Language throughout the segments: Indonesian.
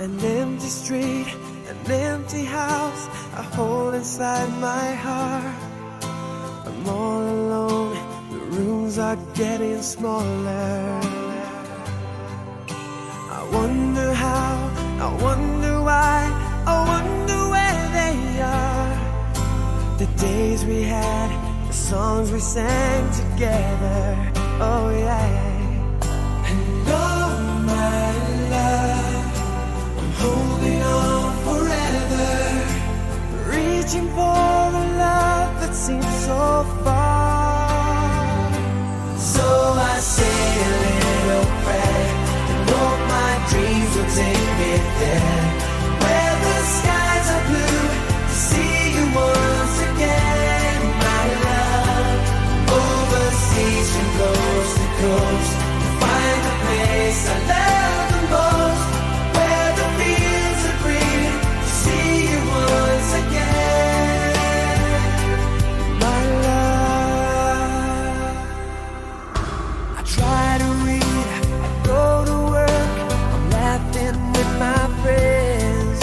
An empty street, an empty house I hold inside my heart. I'm all alone, the rooms are getting smaller. I wonder how, I wonder why, I wonder where they are. The days we had, the songs we sang together, oh yeah. And oh my love, I'm holding on forever, reaching for a love that seems so far. So I say a little prayer and hope my dreams will take me there, where the skies are blue, to see you once again, my love. Overseas from coast to coast, to find the place I love the most, where the fields are green, to see you once again, my love. I try to read, I go to work, I'm laughing with my friends,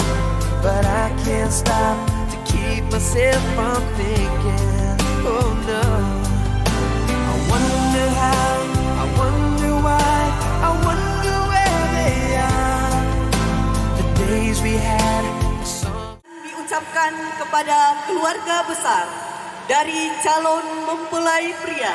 but I can't stop to keep myself from thinking, oh no. I wonder how, I wonder why, I wonder where they are. The days we had, the song. Diucapkan kepada keluarga besar dari calon mempelai pria.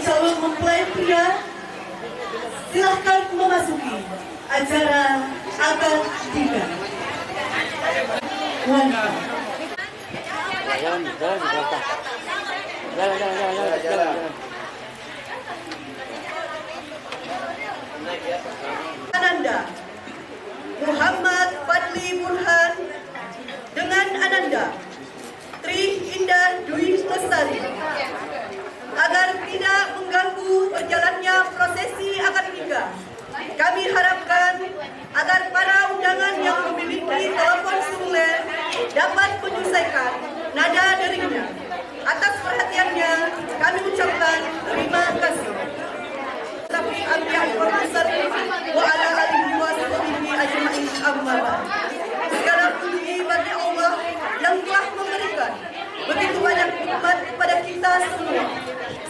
Calon mempelai pria, silahkan memasuki acara akad nikah. Jalan. Ananda Muhammad Fadli Burhan dengan Ananda Tri Indah Dwi Lestari agar tidak mengganggu berjalannya prosesi akad nikah. Kami harapkan agar para undangan yang memiliki telepon seluler dapat menyelesaikan nada deringnya. Atas perhatiannya kami ucapkan terima kasih. Tapi ambian profesor wa ala alihi wa sahbihi ajma'in amma ba'd. Segala puji bagi Allah yang telah memberikan begitu banyak nikmat kepada kita semua,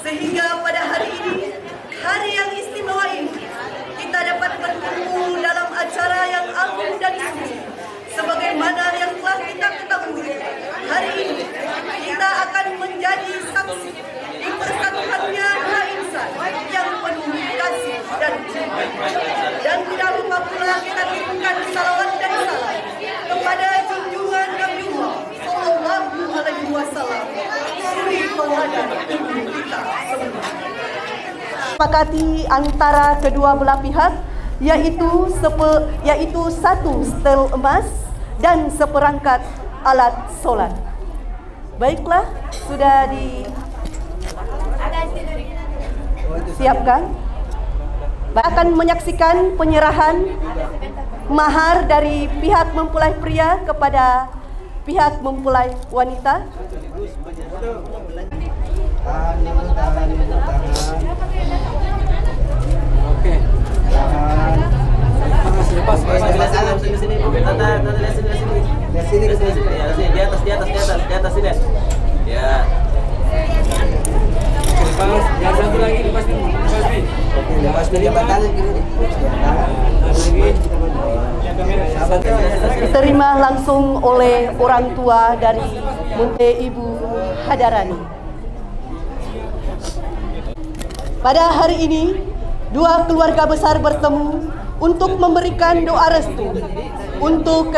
sehingga pada hari ini, hari yang istimewa ini, kita dapat bertemu dalam acara yang agung dan suci. Sebagaimana yang telah kita ketahui, hari ini kita akan menjadi saksi di persatuannya dua insan yang penuh kasih dan cinta. Dan tidak lupa pula kita kirimkan salawat dan salam kepada junjungan Nabi Muhammad Sallallahu Alaihi Wasallam, suri tauladan untuk kita semua. Sepakati antara kedua belah pihak, yaitu satu setel emas dan seperangkat alat solat. Baiklah, sudah disiapkan. Akan menyaksikan penyerahan mahar dari pihak mempelai pria kepada pihak mempelai wanita. Oke. Lepas sini. Di atas sini. Ya. Lepas, yang satu lagi lepas nih. Lepas dari tangan gini. Diterima langsung oleh orang tua dari Munte Ibu Hadarani. Pada hari ini, dua keluarga besar bertemu untuk memberikan doa restu untuk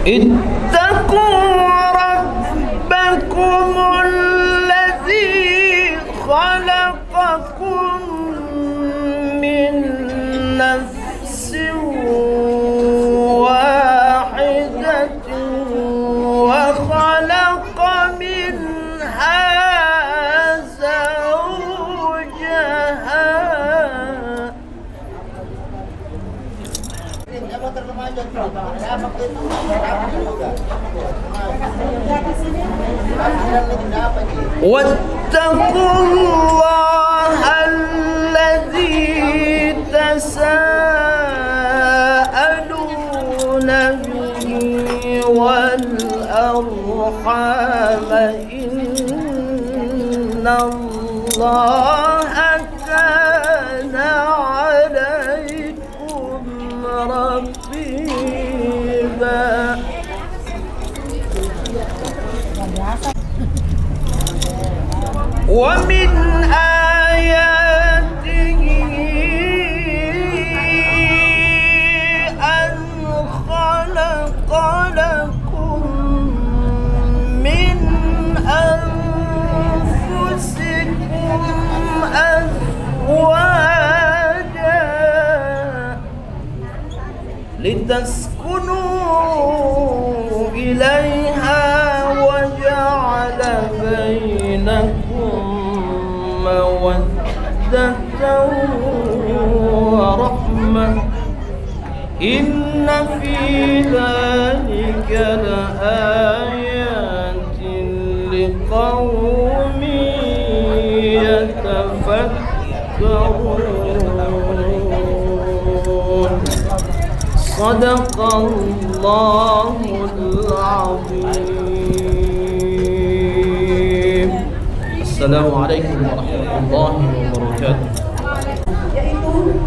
اتقوا ربكم الذي خلقكم من نفس واحدة وخلق منها زوجها واتقوا الله الذي تساءلون به والأرحام إن الله كان عليكم رقيبا. ومن لتسكنوا إليها وجعل بينكم مودة ورحمة إن في ذلك لآيات لقوم يتفكرون صدق الله العظيم. السلام عليكم ورحمة الله وبركاته. Yaitu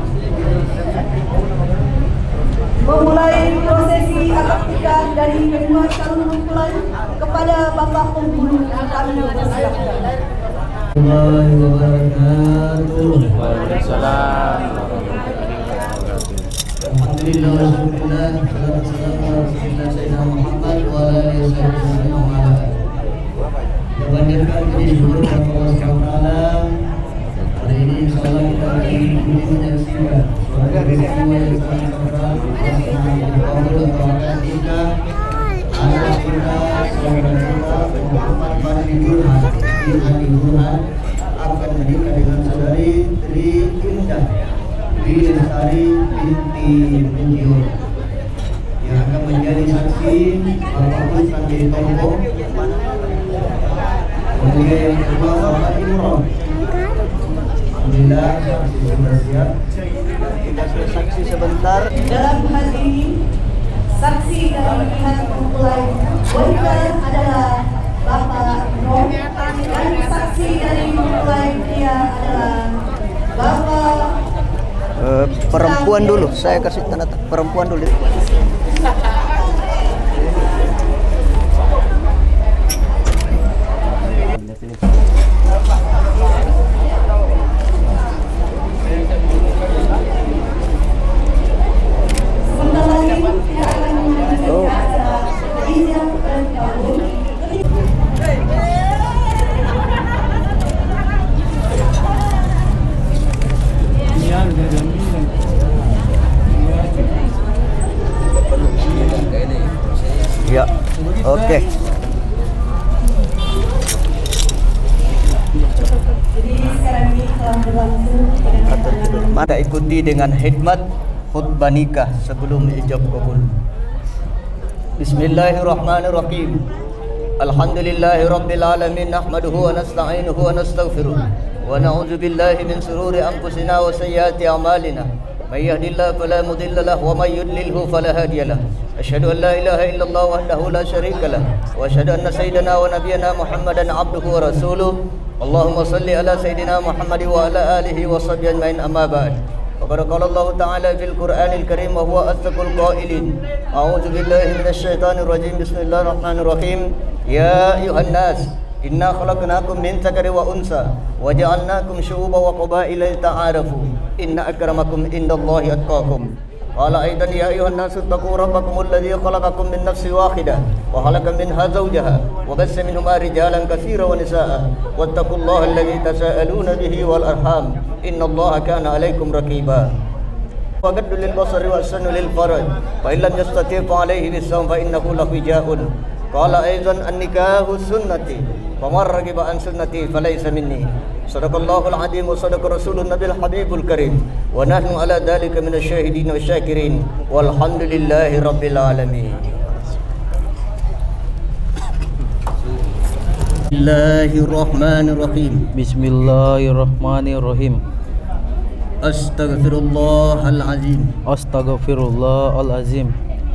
memulai prosesi akad nikah dari kedua calon mempelai kepada Bapak Penghulu kami persilahkan. Waalaikumsalam. Alhamdulillah wassalatu wassalamu ala sayyidina Muhammad wa ala alihi wasallam. Dihadirkan di seluruh Allah Taala. Hari ini insyaallah kita akan menyaksikan suatu peristiwa yang sangat berat yang Allah kita anak kita saudara kita Muhammad Fadli Burhan bin Ali Burhan akan menikah dengan saudari Tri Indah Lestari binti Munjur yang akan menjadi saksi Bapak Ustaz di Tombo. Kemudian yang kedua Bapak Imron. Alhamdulillah sudah siap. Kita saksi sebentar. Dalam hal ini saksi dari pihak mempelai wanita adalah Bapak Imron dan saksi dari mempelai pria adalah Bapak Perempuan dulu, saya kasih tanda perempuan dulu. sebentar lagi kita akan melanjutkan acara ijab dan kabul. Ya, oke. Jadi sekarang ini telah berlangsung Maka ikuti dengan khidmat khutbah nikah sebelum ijab kabul. Bismillahirrahmanirrahim. Alhamdulillahirabbil alamin nahmaduhu wa nasta'inuhu wa nastaghfiruh wa na'udzu billahi min shururi anfusina wa sayyiati a'malina. May yahdihillahu fala mudilla lahu wa may yudlilhu fala hadiya lahu. Asyhadu an la ilaha illallah wahdahu la syarika lahu wa asyhadu anna sayyidana wa nabiyyana Muhammadan abduhu wa rasuluh. Allahumma salli ala sayyidina Muhammad wa ala alihi wa sahbihi ajma'in amma ba'd. Faqad qala Allah ta'ala fil Qur'anil Karim wa huwa asdaqul qailin. A'udzu billahi minasy syaithanir rajim. Bismillahirrahmanirrahim. Ya ayuhan nas, inna khalaqnakum min dzakari wa unsa wa ja'alnakum syu'uban wa qabaila lita'arafu. Inna akramakum indallahi atqakum. Qala aidan ya ayuhan nas taqu rabbakum alladhi khalaqakum min nafsin wahidah wa khalaqa minha zawjaha wa bassa minhuma rijalan katsiran wa nisaa'a wattaqullaha alladhi tasaaluna bihi wal arham innallaha kana 'alaykum raqiba. Wa gaddu lil basari wa sanu lil faraj fa illam yastati' fa 'alayhi bisawm fa innahu lafijaa'un. Qala aidan an-nikahu sunnati faman ragiba an sunnati falaysa minni. Sadaqallahul azim wa sadaqa rasulun nabiyil habibul karim wa nahnu ala dhalika minasyahidin wasyakirin walhamdulillahi rabbil alamin. Bismillahirrahmanirrahim. Bismillahirrahmanirrahim. Astaghfirullahal azim. Astaghfirullahalazim.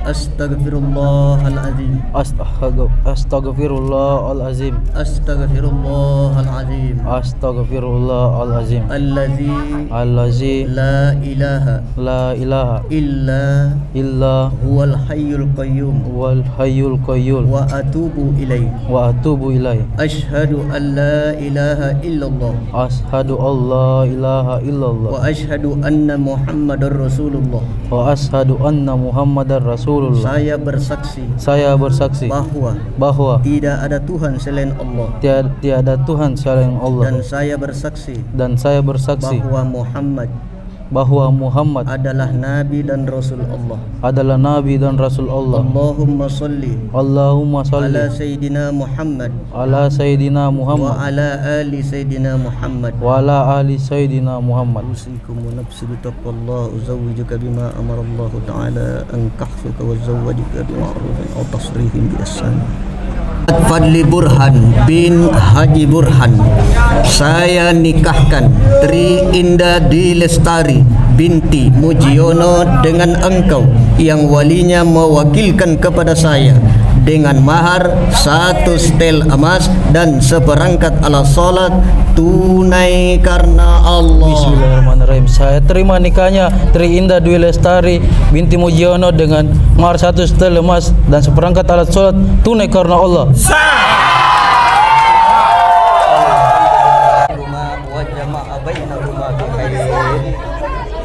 Astaghfirullahal azim. Astaghfirullahalazim. Astaghfirullahal azim. Astaghfirullahalazim. Allazi La la ilaha illa huwal hayyul qayyum wal hayyul qayyum wa atubu ilaih. Ashhadu an la ilaha illallah Ashhadu alla ilaha illallah wa ashhadu anna Muhammadar Rasulullah. wa ashhadu anna Muhammadar Rasulullah. Saya bersaksi bahwa tidak ada Tuhan selain Allah, tiada Tuhan selain Allah, dan saya bersaksi bahwa bahwa Muhammad adalah Nabi dan Rasul Allah. adalah Nabi dan Rasul Allah. Allahumma salli Allahumma salli ala Sayyidina Muhammad ala Sayyidina wa Muhammad ala ali Sayyidina Muhammad. wa ala ali Sayyidina Muhammad. أوصيكم ونفسي بتقوى الله أزوجك بما أمر الله تعالى أنكحك وأزوجك بمعروف أو تصريح بإحسان. Fadli Burhan bin Haji Burhan, saya nikahkan Tri Indah Dwi Lestari binti Mujiono dengan engkau yang walinya mewakilkan kepada saya dengan mahar 1 setel emas dan seperangkat alat solat tunai karena Allah. Bismillahirrahmanirrahim. Saya terima nikahnya Tri Indah Dwi Lestari binti Mujiono dengan mahar 1 setel emas dan seperangkat alat sholat tunai karena Allah.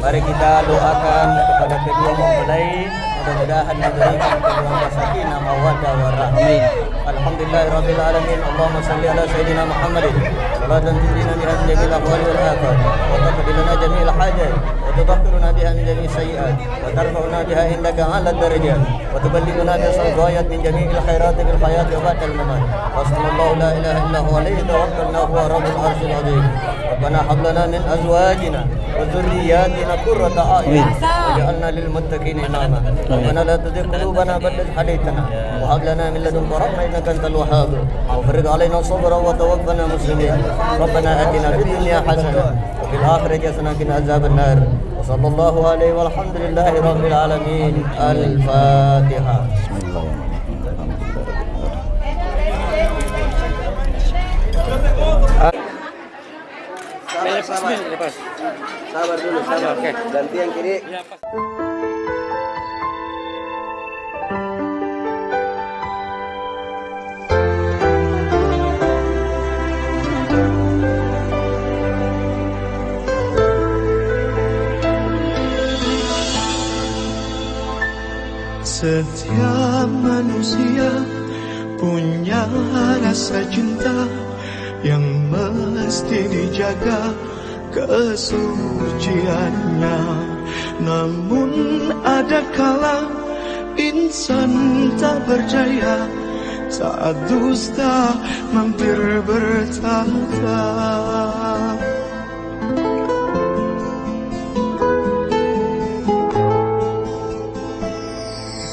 Mari kita doakan kepada kedua mempelai, mudah-mudahan diberikan keluarga sakinah mawaddah warahmah. Alhamdulillahirabbil alamin. Allahumma shalli ala sayyidina Muhammadin salatan tudina biha min jami'il ahwali wal afat wa taqdi lana jami'il hajat wa tudhakkiruna biha min jami'is sayyi'at wa tarfa'una biha indaka 'ala darajat wa tuballighuna biha ghayat min jami'il khairat bil hayat wa ba'dal mamat. Wassallallahu la ilaha illa huwa alayhi tawakkalna huwa rabbul arsyil azim. Rabbana hab lana min azwajina wa dhurriyyatina qurrata a'yun waj'alna lil muttaqina imama. Rabbana la tuzigh qulubana ba'da idh hadaytana wa hab lana min ladunka rahmatan innaka antal wahhab. Afrigh 'alaina sabran wa tawaffana muslimin. Rabbana atina fid dunya hasanah wa fil akhirati hasanah wa qina adzaban nar. Wa sallallahu alaihi walhamdulillahi rabbil alamin. Al-Fatihah. Lepas. Sabar dulu, sabar. Oke. Ganti yang kiri. Setiap manusia punya rasa cinta yang mesti dijaga kesuciannya. Namun ada kala insan tak berjaya saat dusta mampir bertahta.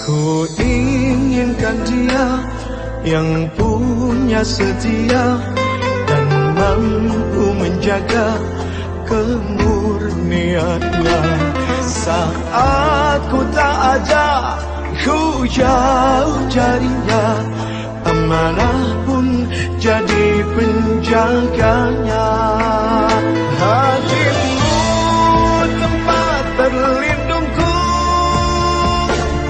Ku inginkan dia yang punya setia dan mampu menjaga kemurniannya. Saat ku tak ada, ku jauh carinya, amanah pun jadi penjaganya. Hatimu tempat terlindungku,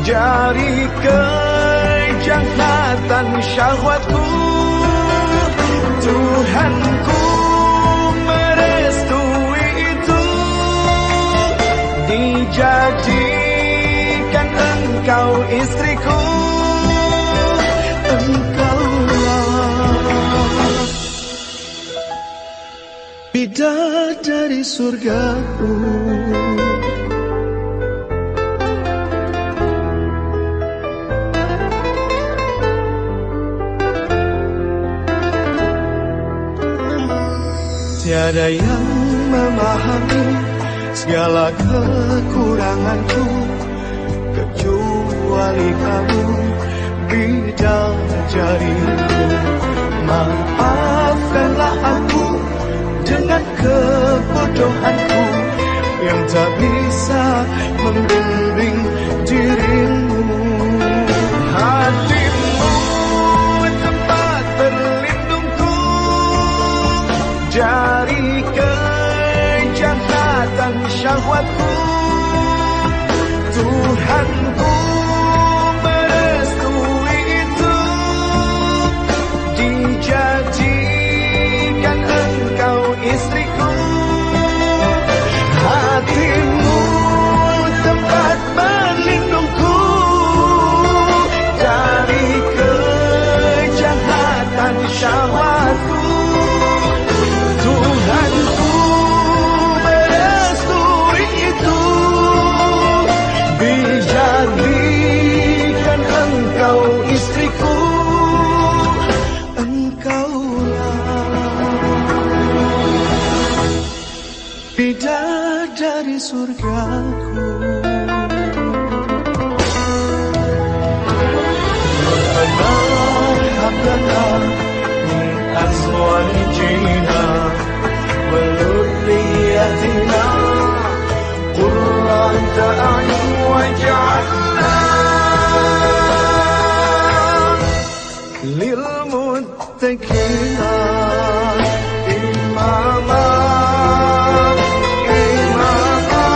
jari kejahatan syahwatku. Tuhanku merestui itu, dijadikan engkau istriku. Engkaulah bidadari surgaku. Tiada yang memahami segala kekuranganku kecuali kamu, bidadariku. Maafkanlah aku dengan kebodohanku yang tak bisa membimbing dirimu. Hatimu tempat berlindungku, jari kejahatan syahwatku. Tuhanku merestui itu, dijadikan engkau istriku. Hatimu tempat berlindungku, sakina imama imama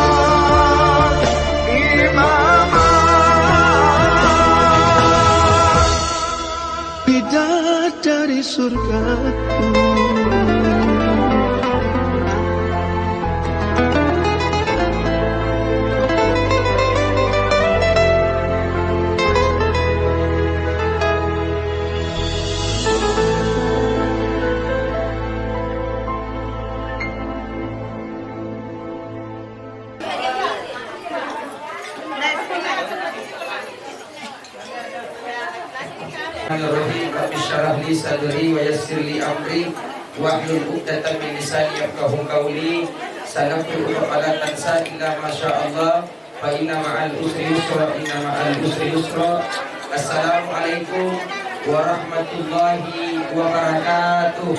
imama bidadari surgaku. Bismillahirrahmanirrahim. Rabbi syrah li sadri wa yassir li amri wahlul 'uqdatam min lisani yafqahu qawli. Sanaqul fala tansa illa ma Allah fa inna ma'al usri yusra inna ma'al usri yusra. Assalamualaikum warahmatullahi wabarakatuh.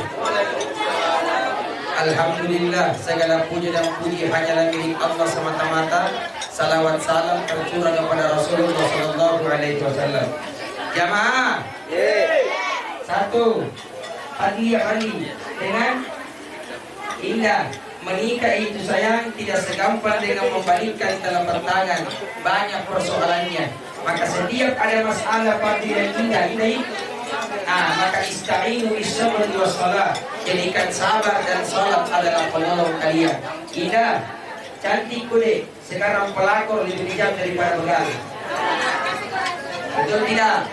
Alhamdulillah, segala puja dan puji hanyalah milik Allah semata-mata. Salawat salam tercurah kepada Rasulullah sallallahu alaihi wasallam. Jamaah, satu, pagi dengan indah. Menikah itu sayang tidak segampang dengan membalikkan telapak tangan. Banyak persoalannya. Maka setiap ada masalah pagi dan indah ini, maka ista'inu bis-sabri was-shalah. Jadikan sabar dan salat adalah penolong kalian. Indah, cantik kude. Sekarang pelakor lebih bijak daripada begal. Betul tidak?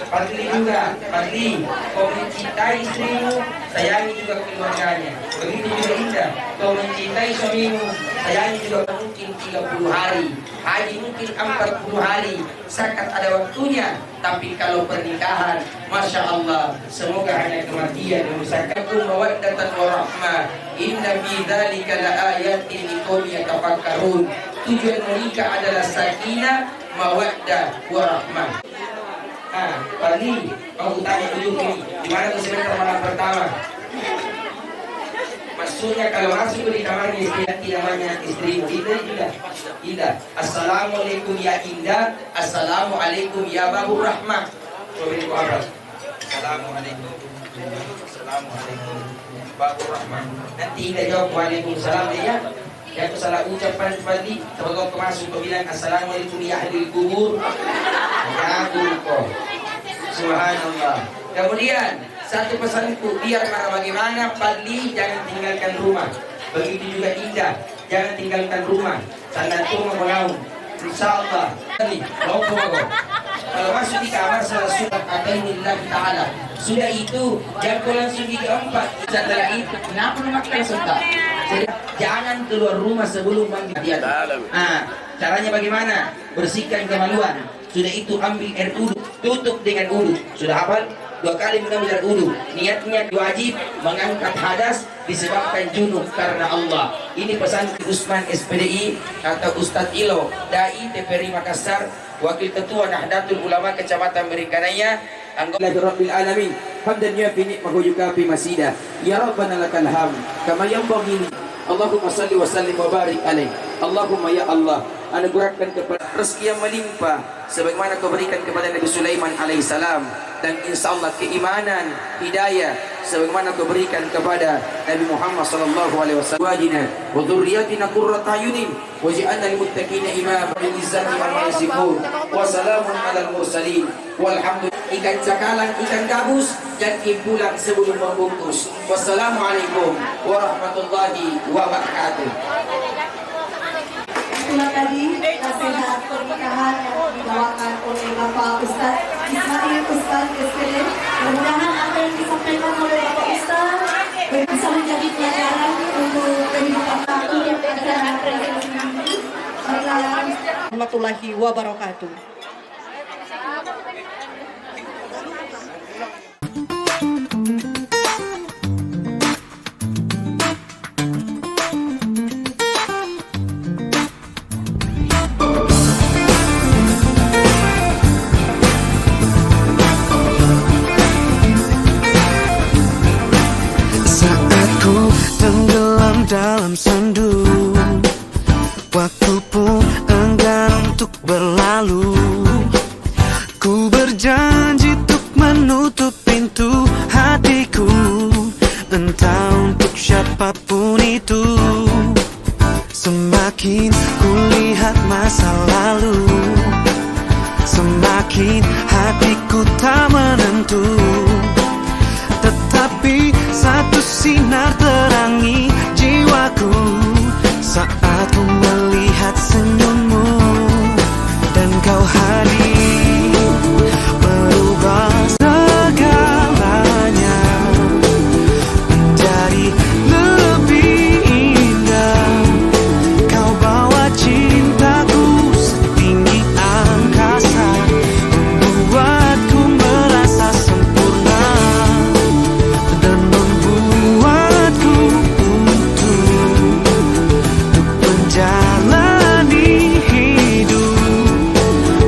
Fadli juga, Fadli, kau mencintai istrimu, sayangi juga keluarganya. Begitu juga Indah, kau mencintai suamimu, sayangi juga. Mungkin 30 hari, haji mungkin 40 hari, zakat ada waktunya. Tapi kalau pernikahan, Masya Allah, semoga hanya kematian yang memisahkankum mawaddatan warahmah. Inna fi dzalika laayatin liqaumin yatafakkarun. Tujuan menikah adalah sakinah, mawaddah, warahmah. Fadli, mau tanya dulu ini, di mana tuh semester malam pertama? Maksudnya kalau masuk di kamarnya istri namanya istrimu, Indah. Assalamualaikum ya Indah, assalamualaikum ya Babur Rahmah. Coba itu apa? Assalamualaikum Babur Rahmah. Nanti Indah jawab waalaikumsalam ya. Yang salah ucapan Fadli, kalau kau masuk kau bilang assalamualaikum ya ahlul kubur. Ya kau. Subhanallah. Kemudian satu pesanku, biar bagaimana Fadli jangan tinggalkan rumah. Begitu juga Indah, jangan tinggalkan rumah. Sangat rumah mengaum. Insyaallah. Kalau masuk di kamar salah surat Al-Qaimillah Ta'ala. Sudah itu, jangan kau langsung di keempat. Setelah itu, kenapa memakai sunnah? Jangan keluar rumah sebelum mandi. Caranya bagaimana? Bersihkan kemaluan. Sudah itu ambil air wudu, tutup dengan wudu. Sudah hafal? 2 kali mengambil air wudu. Niatnya wajib mengangkat hadas disebabkan junub karena Allah. Ini pesan Usman SPDI atau Ustadz Ilo, Dai TPRI Makassar, Wakil Ketua Nahdlatul Ulama Kecamatan Merikanaya. Anggota Rabbil Alamin. Hamdan ya fi ni'mahu yukafi masida. Ya Rabbana lakal hamd kama yanbaghi. Allahumma salli wa sallim wa barik alaih. Allahumma ya Allah, anugerahkan kepada rezeki yang melimpah sebagaimana kau berikan kepada Nabi Sulaiman alaihissalam, dan insyaallah keimanan, hidayah sebagaimana kau berikan kepada Nabi Muhammad sallallahu alaihi wasallam. Wajina wa dzurriyyatina qurrata ayunin waj'alna lil muttaqina imama bil izzati amma yasifun wa salamun alal mursalin walhamdulillah. Ikan cakalang, ikan gabus, dan pulang sebelum membungkus. Wassalamualaikum warahmatullahi wabarakatuh. Itulah tadi nasihat pernikahan yang dibawakan oleh Bapak Ustaz Ismail Ustaz SPD. Mudah-mudahan apa yang disampaikan oleh Bapak Ustaz bisa menjadi pelajaran untuk kehidupan aku yang akan presentasi ini. Warahmatullahi wabarakatuh. Dalam sendu, waktu pun enggan untuk berlalu. Ku berjanji untuk menutup Mungkin hatiku tak menentu, tetapi satu sinar terangi jiwaku saat ku melihat senyummu dan kau hadir merubah segalanya menjadi lebih indah. Kau bawa cintaku setinggi angkasa, membuatku merasa sempurna dan membuatku untuk menjalani hidup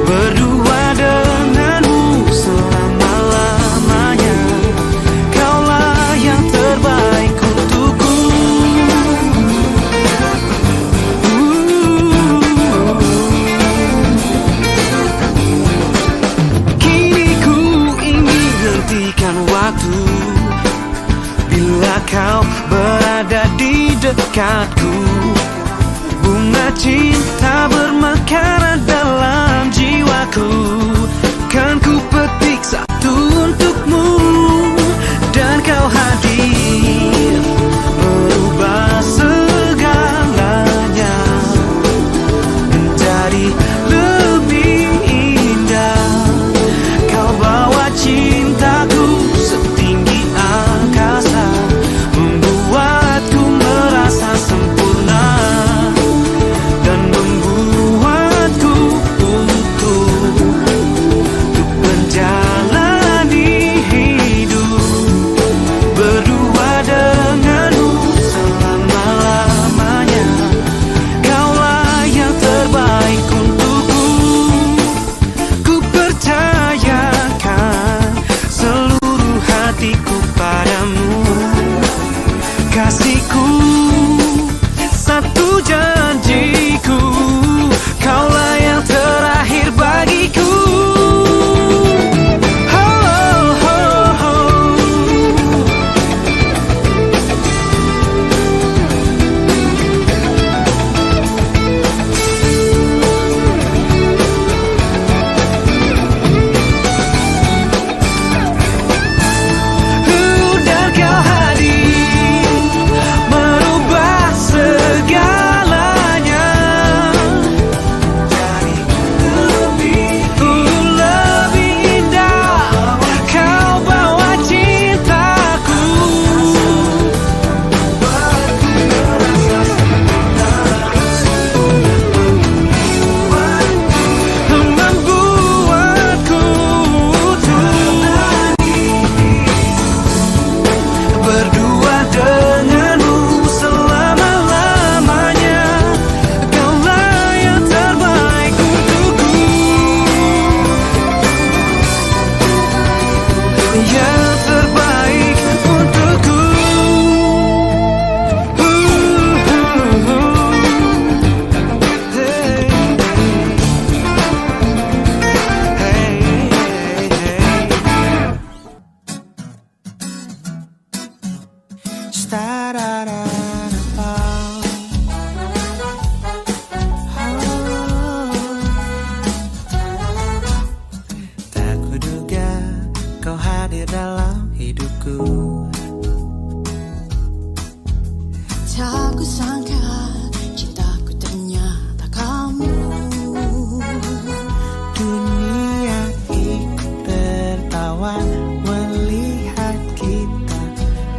berdua denganmu selama-lamanya. Kaulah yang terbaik untukku. Kini ku ingin hentikan waktu bila kau berada di dekatku. Bunga cinta bermekaran dalam jiwaku, kan ku petik satu untukmu dan kau hadir merubah segalanya menjadi lebih indah. Kau bawa cintaku setinggi angkasa, membuatku merasa sempurna dan membuatku utuh untuk menjalani hidup berdua denganmu selama-lamanya. Kaulah yang terbaik untukku. Ku percayakan seluruh hatiku padamu, kasihku. Satu janjiku, kaulah yang terakhir bagiku. Oh, oh, oh. Dan kau hadir merubah segalanya jadi lebih indah. Kau bawa cintaku membuatku utuh berdua denganmu selama-lamanya. Kaulah yang terbaik untukku, yang terbaik untukku. Tak kuduga kau hadir dalam hidupku. Tak kusangka cintaku ternyata kamu. Dunia ikut tertawa melihat kita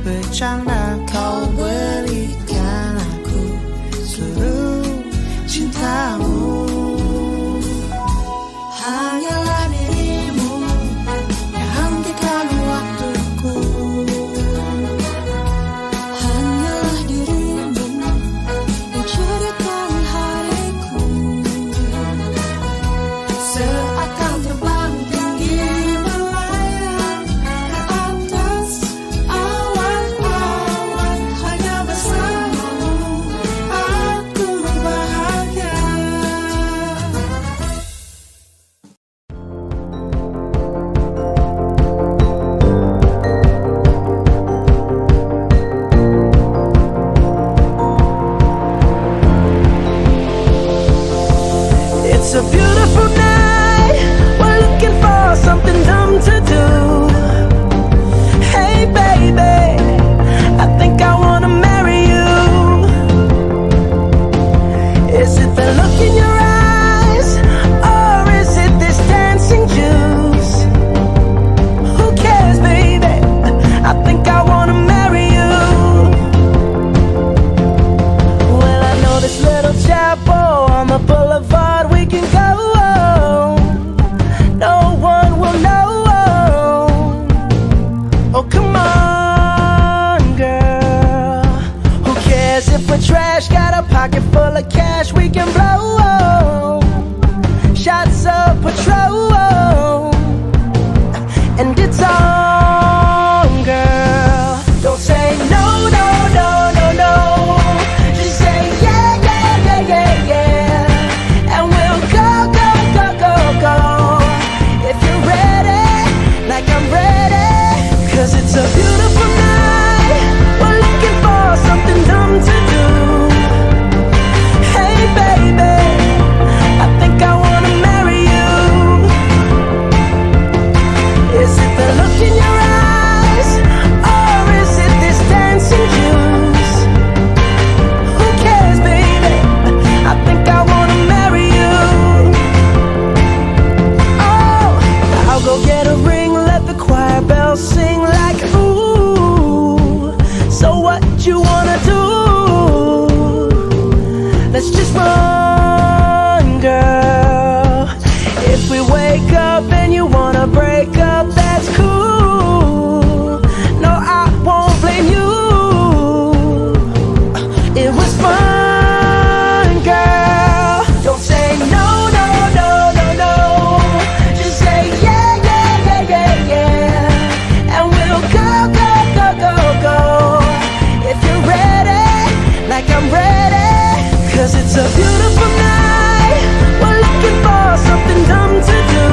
bercanda. Kau berikan aku seluruh cintamu. Hanyalah dirimu yang hentikan waktuku. Hanyalah dirimu yang ceritakan hariku. Saat up and you wanna break up, that's cool. No, I won't blame you. It was fun, girl. Don't say no, no, no, no, no. Just say yeah, yeah, yeah, yeah, yeah. And we'll go, go, go, go, go. If you're ready, like I'm ready. 'Cause it's a beautiful night. We're looking for something dumb to do.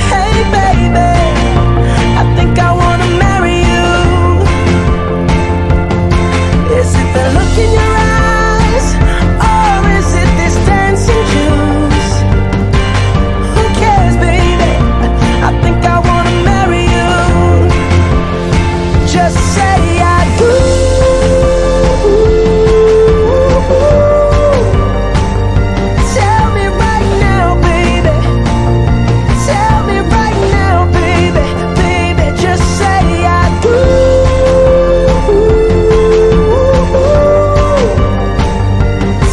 Hey baby, I think I wanna marry you. Is it the look in your eyes, or is it this dancing juice? Who cares, baby? I think I wanna marry you. Just say I do. Tell me right now, baby. Tell me right now, baby. Baby, just say I do.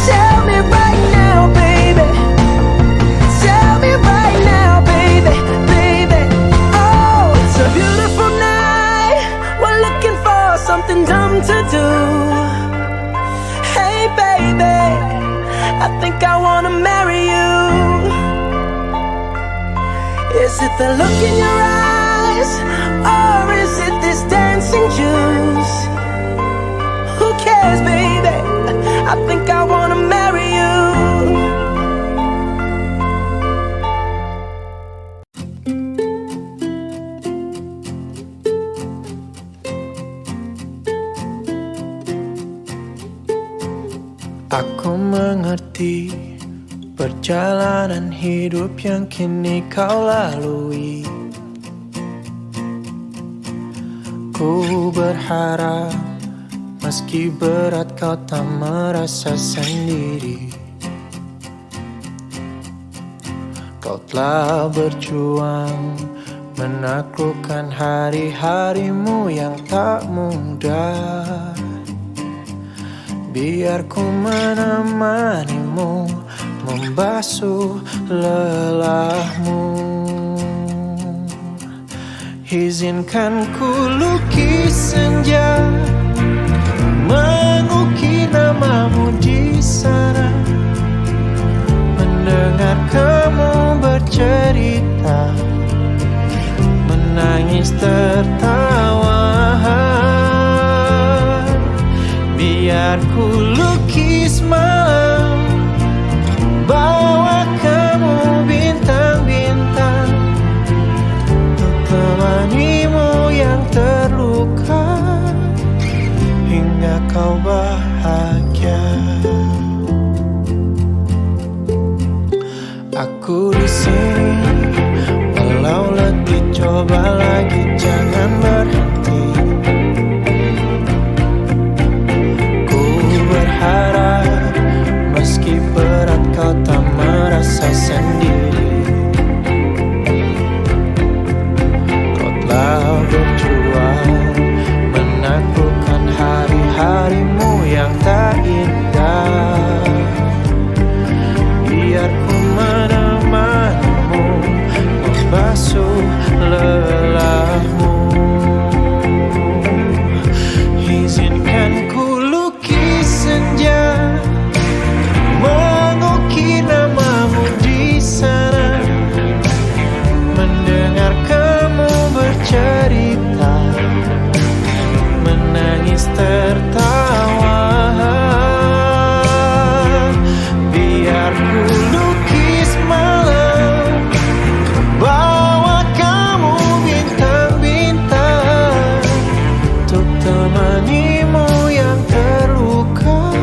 Tell me right now, baby. Tell me right now, baby. Baby, oh, it's a beautiful night. We're looking for something dumb to do. Hey baby, I think I wanna marry you. Is it the look in your eyes, or is it this dancing juice? Who cares, baby? I think I wanna marry you. Aku mengerti perjalanan hidup yang kini kau lalui. Ku berharap meski berat kau tak merasa sendiri. Kau telah berjuang menaklukkan hari-harimu yang tak mudah. Biar ku menemanimu, membasuh lelahmu. Izinkan ku lukis senja, mengukir namamu di sana. Mendengar kamu bercerita, menangis tertawa. Biar ku lukis malam, bawa kamu bintang-bintang, untuk temanimu yang terluka, hingga kau bahagia. Aku di sini, walau letih coba lagi, jangan berhenti. Harap meski berat kau tak merasa sendiri. Kau telah berjuang menaklukkan hari-harimu yang tak indah. Biar ku menemanimu, membasuh lelahmu. Izinkan ku senja, mengukir namamu di sana. Mendengar kamu bercerita, menangis tertawa. Biar ku lukis malam, bawa kamu bintang-bintang, untuk temanimu yang terluka,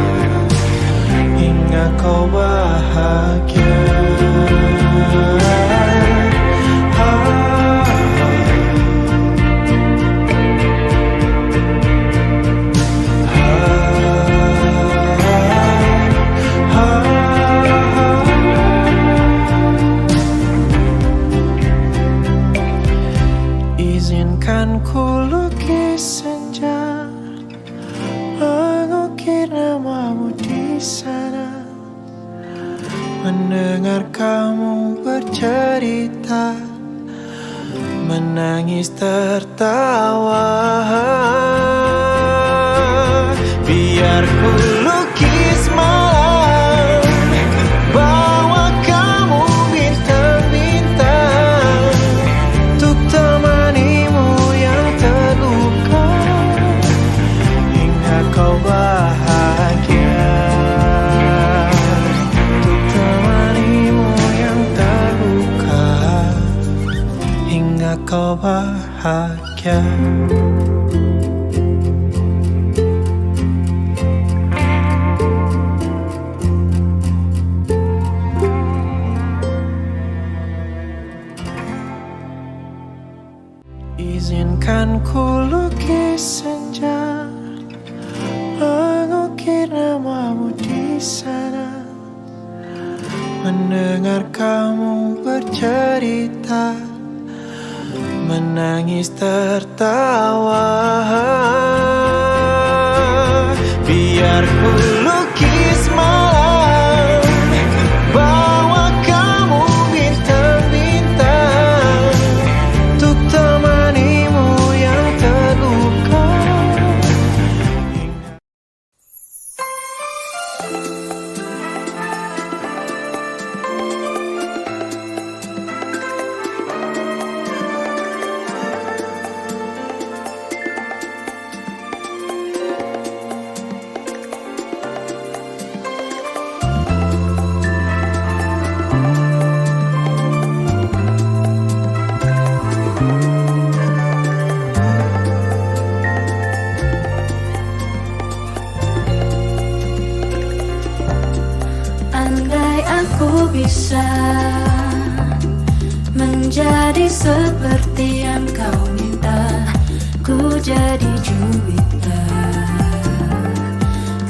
hingga kau bahagia. Izinkan ku lukis senja, mengukir namamu di sana. Mendengar kamu bercerita, bercerita, menangis tertawa. Biar ku lukis malam, bawa kamu bintang-bintang, untuk temanimu yang terluka, hingga kau bahagia. Untuk temanimu yang terluka, hingga kau bahagia. Izinkan ku lukis senja, mengukir namamu di sana, mendengar kamu bercerita, menangis tertawa. Biar ku lukis malam, bawa kamu bintang-bintang, untuk temanimu yang terluka. Andai aku bisa menjadi seperti yang kau minta, ku jadi juwita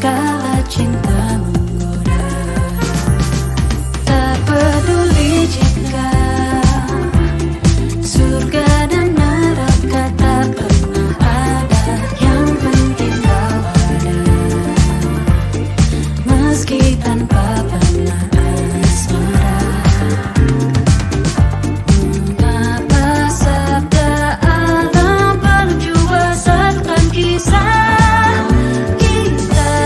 kala cinta menggoda. Tak peduli jika surga dan neraka tak pernah ada, yang penting kau ada, meski tanpa pernah asmara. Mengapa sabda alam berjuaskan kisah kita?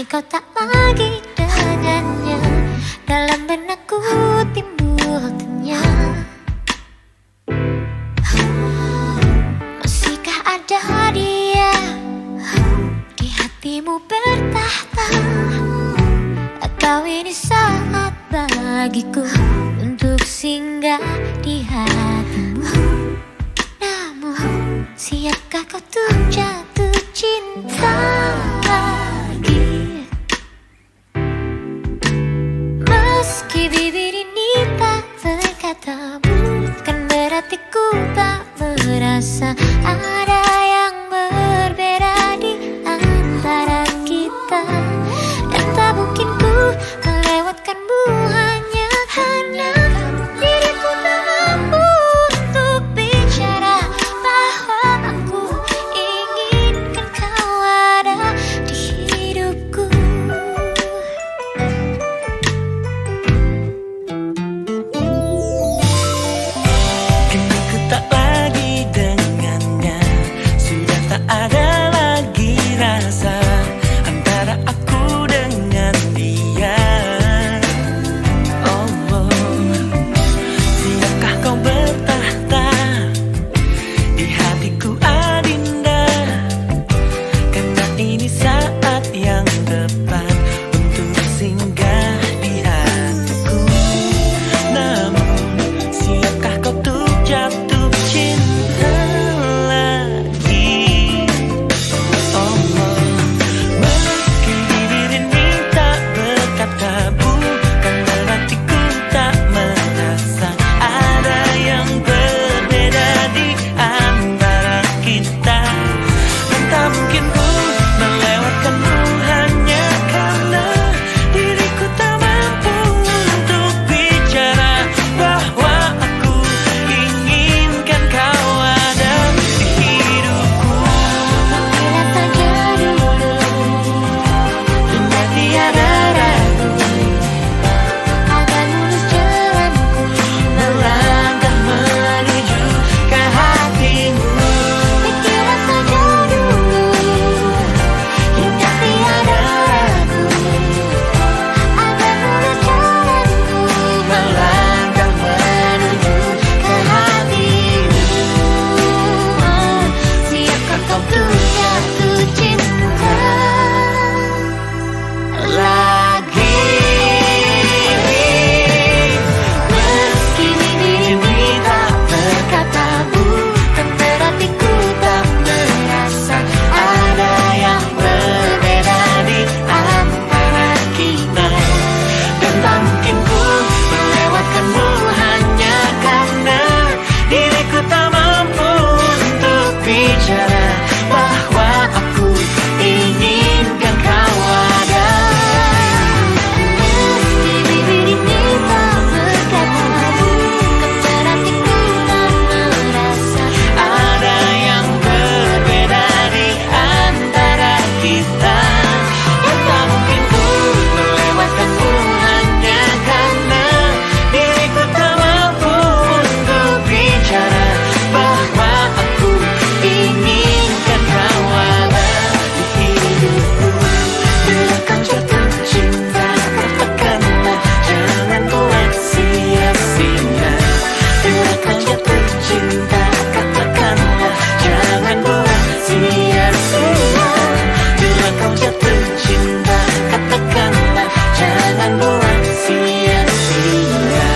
Kini kau tak lagi dengannya, dalam benakku timbul tanya, masihkah ada dia di hatimu bertahta? Kau ini saat bagiku untuk singgah di hatimu. Namun siapkah kau tuh jatuh cinta lagi? Meski bibir ini tak berkata, bukan berarti ku tak merasa ada yang berbeda di antara kita. Dan tak mungkin ku melewatkanmu hanya karena diriku tak mampu untuk bicara bahwa aku inginkan kau ada di hidupku. Kini ku tak lagi dengannya, sudah tak ada lagi rasa antara aku dengan dia. Oh, siapkah kau bertahta di hatiku Adinda? Karena ini saat yang tepat untuk singgah di hatiku. Namun siapkah kau tuh jatuh cinta lagi? Oh, meski bibir ini tak berkata, bukan berarti ku tak merasa ada yang berbeda di antara kita. Dan tak mungkin ku melewatkanmu hanya karena diriku tak mampu untuk bicara bahwa aku inginkan kau ada di hidupku. Bila saja dulu hingga tiada ragu akan lurus jalanku Melangkah menuju ke hatimu. Pikiran saja dulu hingga tiada ragu akan lurus jalanku Melangkah menuju ke hatimu. Siapkah kau tuh jatuh cinta lagi? Meski bibir ini tak berkata, bukan berarti ku tak merasa ada yang berbeda di antara kita. Dan tak mungkin ku melewatkanmu hanya karena diriku tak mampu untuk bicara bahwa aku inginkan kau ada. Meski bibir ini tak berkata, bukan berarti ku tak merasa Ada yang berbeda di antara kita. Dan tak mungkin ku melewatkanmu hanya karena diriku tak mampu untuk bicara bahwa aku inginkan kau ada di hidupku. Bila kau jatuh cinta, katakanlah, jangan buat sia-sia. Bila kau jatuh cinta, katakanlah, jangan buat sia-sia. Bila kau jatuh cinta, katakanlah, jangan buat sia-sia.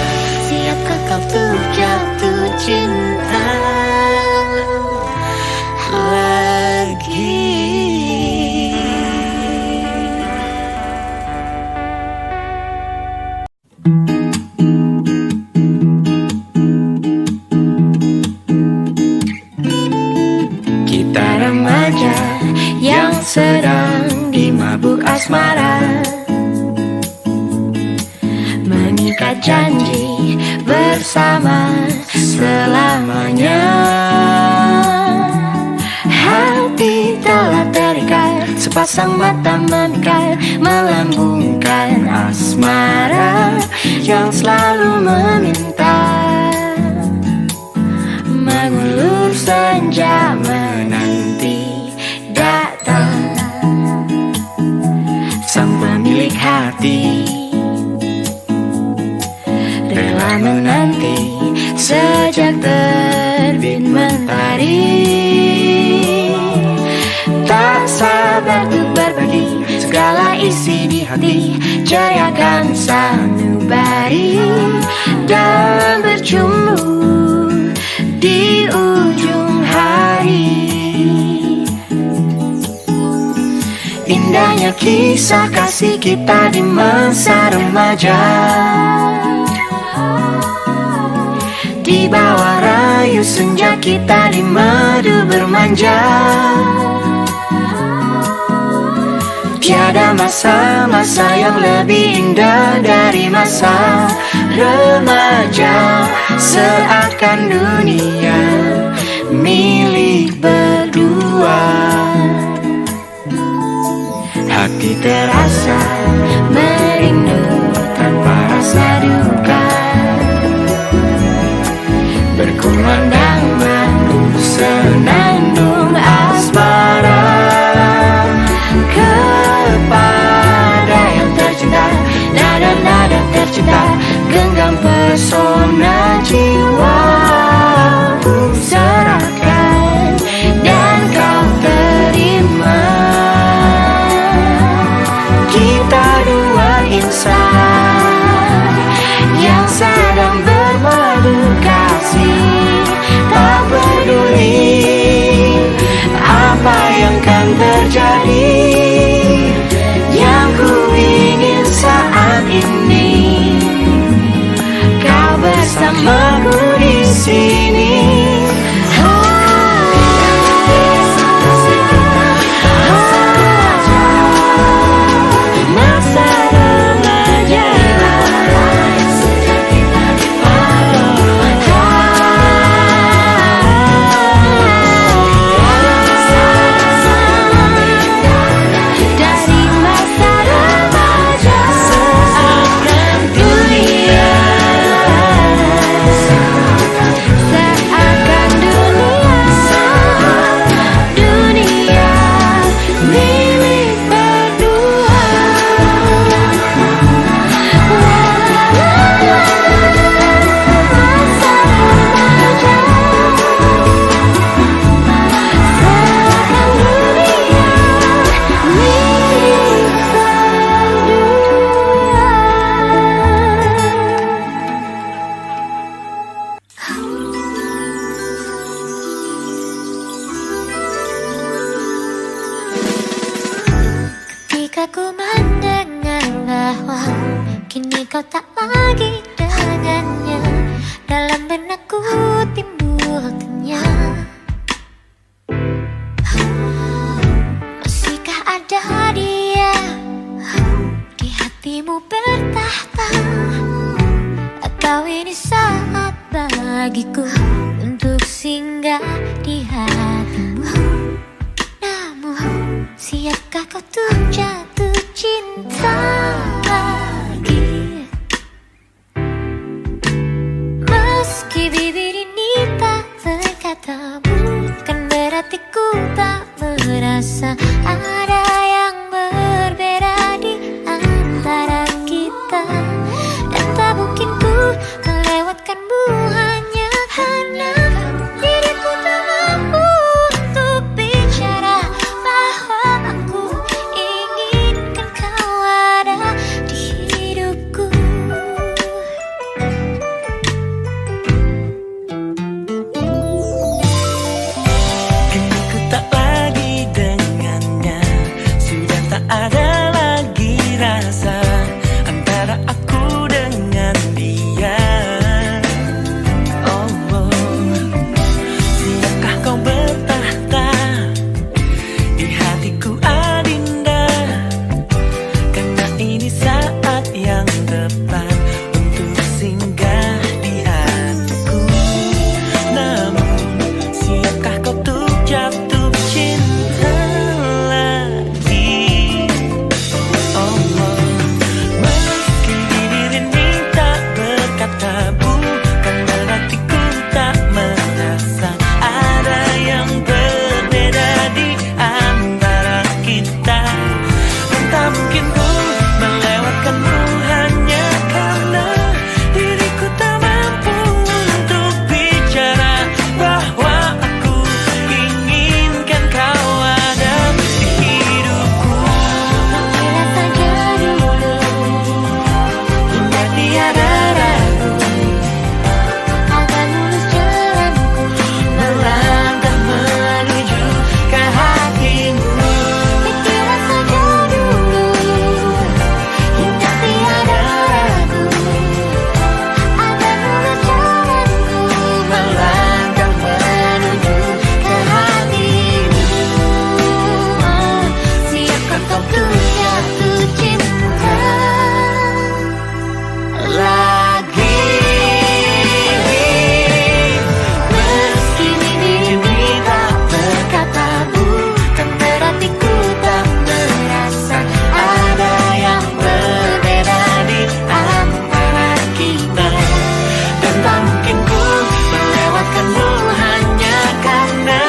siapkah kau tuh jatuh cinta Lagi. Kita remaja yang sedang dimabuk asmara, mengikat janji bersama selamanya. Hati telah terikat, sepasang mata memikat, melambungkan asmara yang selalu meminta. Mengulur senja menanti datang. sang pemilik hati, rela menanti sejak terbit mentari. Tak sabar untuk berbagi segala isi di hati, jayakan sanubari dan bercumbu di ujung hari. Indahnya kisah kasih kita di masa remaja, di bawah rayu senja kita di madu bermanja. Tiada masa-masa yang lebih indah dari masa remaja, seakan dunia milik berdua. Hati terasa merindu tanpa rasa duka, berkumandang madu senandung asmara kepada yang tercinta. Nada-nada tercipta genggam pesona jiwa, ku serahkan dan kau terima. Kita dua insan yang sedang bermadu kasih, tak peduli apa yang kan terjadi. Yang ku ingin saat ini kau bersamaku di sini. Ketika ku mendengar bahwa kini kau tak lagi dengannya, dalam benakku timbul kenyang. Masihkah ada dia di hatimu bertahta, atau ini saat bagiku untuk singgah di hatimu? Namun siapkah kau tuh jatuh cinta lagi? Meski bibir ini tak berkata, bukan berarti ku tak merasa ada yang berbeda di antara kita. Dan tak mungkin ku melewatkanmu hanya karena diriku tak mampu untuk bicara bahwa aku inginkan kau ada di hidupku. Kini ku tak lagi dengannya, sudah tak ada lagi rasa antara aku dengan dia. Oh, siapkah kau bertahta di hatiku Adinda? Karena ini saat yang tepat untuk singgah di hatiku. Namun siapkah kau tuh jatuh cinta lagi? Oh, jatuh cinta lagi. Meski dirimu tak berkata, bukan berarti ku tak merasa ada yang berbeda di antara kita. Dan tak mungkin ku melewatkanmu hanya karena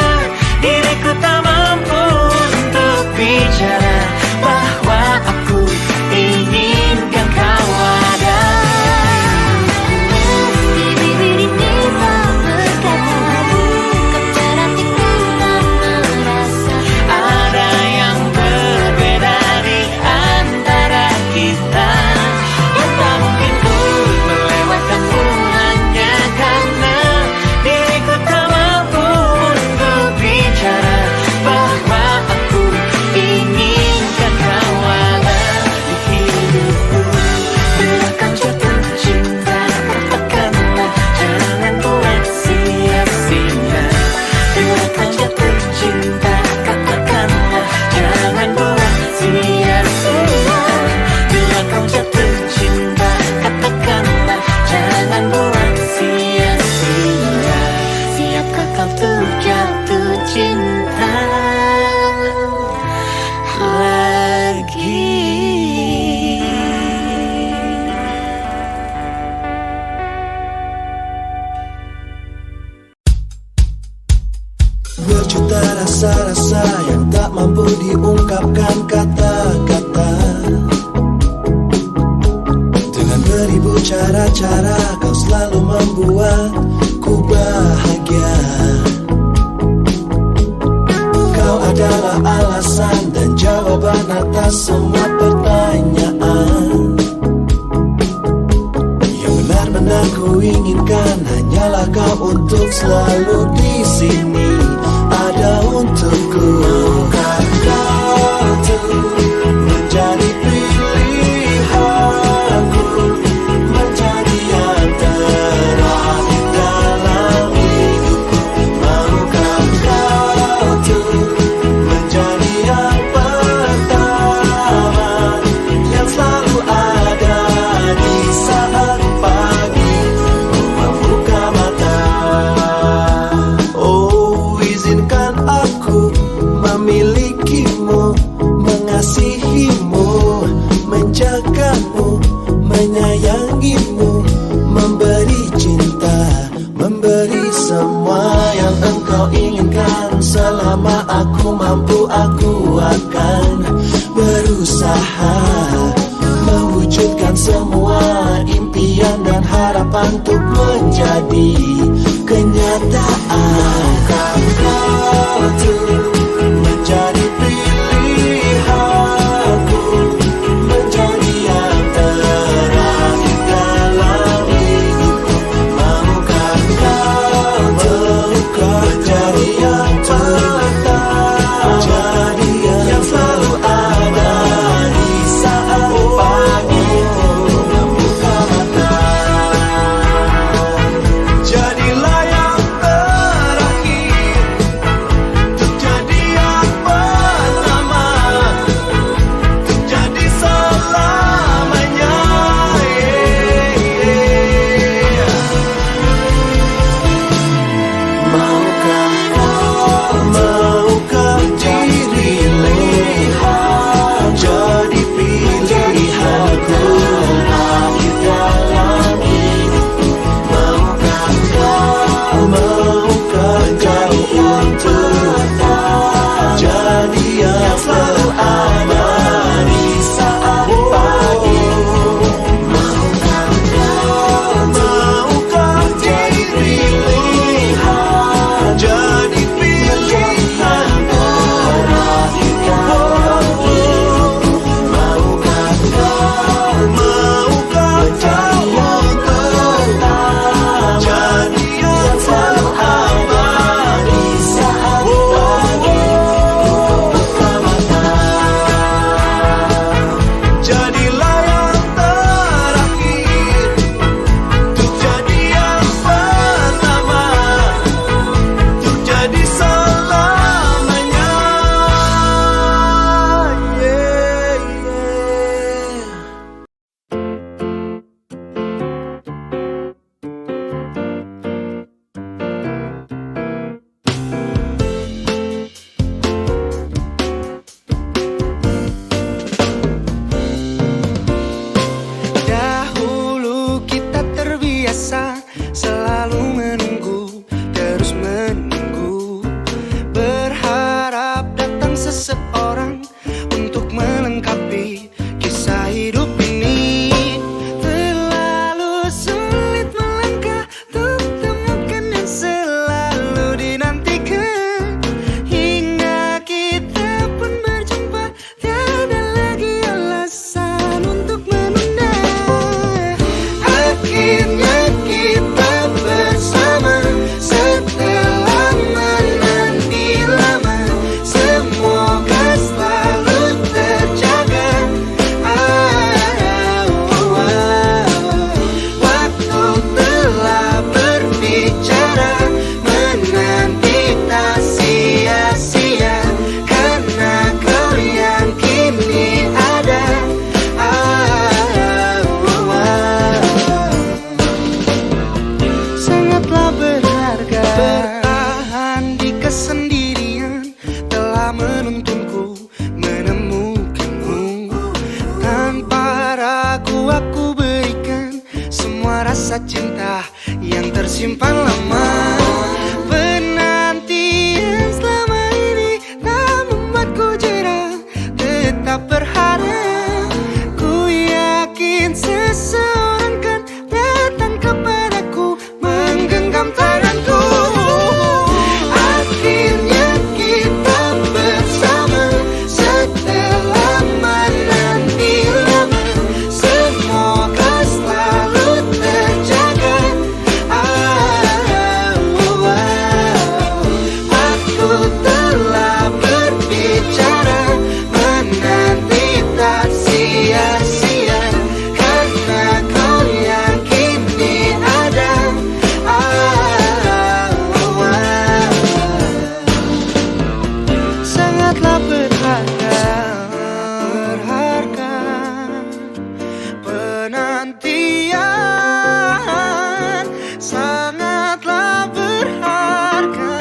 diriku tak mampu untuk bicara bahwa aku inginkan kau ada. Meski dirimu tak berkata, bukan berarti ku tak merasa ada yang berbeda di antara kita. Dan tak mungkin ku melewatkanmu hanya karena diriku tak mampu untuk bicara bahwa aku inginkan kau ada di hidupku. Bila kau jatuh cinta, katakanlah jangan buat sia-sia. Bila kau jatuh cinta, katakanlah jangan buat sia-sia. Bila kau jatuh cinta, katakanlah jangan buat sia-sia. Siapkah kau tuh jatuh cinta lagi? Berjuta rasa-rasa yang tak mampu diungkapkan kata-kata. Dengan beribu cara-cara kau selalu membuatku bahagia. Kau adalah alasan dan jawaban atas semua pertanyaan. Yang benar-benar ku inginkan hanyalah kau untuk selalu di sini, ada untukku. Maukah kau tuh menjadi pilihanku, menjadi yang terakhir dalam hidupku? Maukah kau tuh menjadi yang pertama, yang selalu ada di saat pagi ku membuka mata? Oh, izinkan aku memilikimu, mengasihimu, menjagamu, menyayangimu, memberi cinta, memberi semua yang engkau inginkan. Selama aku mampu, aku akan berusaha mewujudkan semua impian dan harapan untuk menjadi kenyataan. Maukah kau tuh menjadi pilihanku, menjadi yang terakhir dalam hidupku? Maukah kau tuh menjadi yang pertama, yang selalu ada di saat pagi ku membuka mata? Jadilah yang terakhir, untuk aku berikan semua rasa cinta yang tersimpan lama. Penantian selama ini tak membuatku jera, tetap berharap. Ku yakin seseorang kan datang kepadaku, menggenggam tanganku. Akhirnya kita bersama setelah menanti lama. Semoga selalu terjaga. Aku telah berbicara, menanti tak sia-sia, karena kau yang kini ada. Sangatlah berharga, penantian. Sangatlah berharga,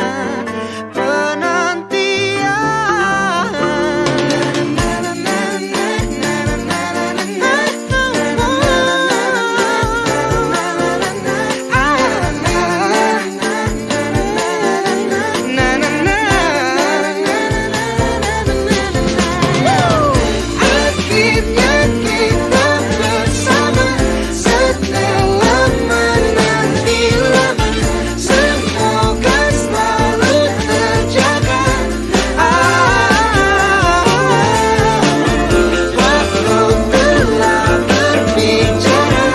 Akhirnya kita bersama setelah menanti lama. Semoga selalu terjaga. Walau telah berbicara,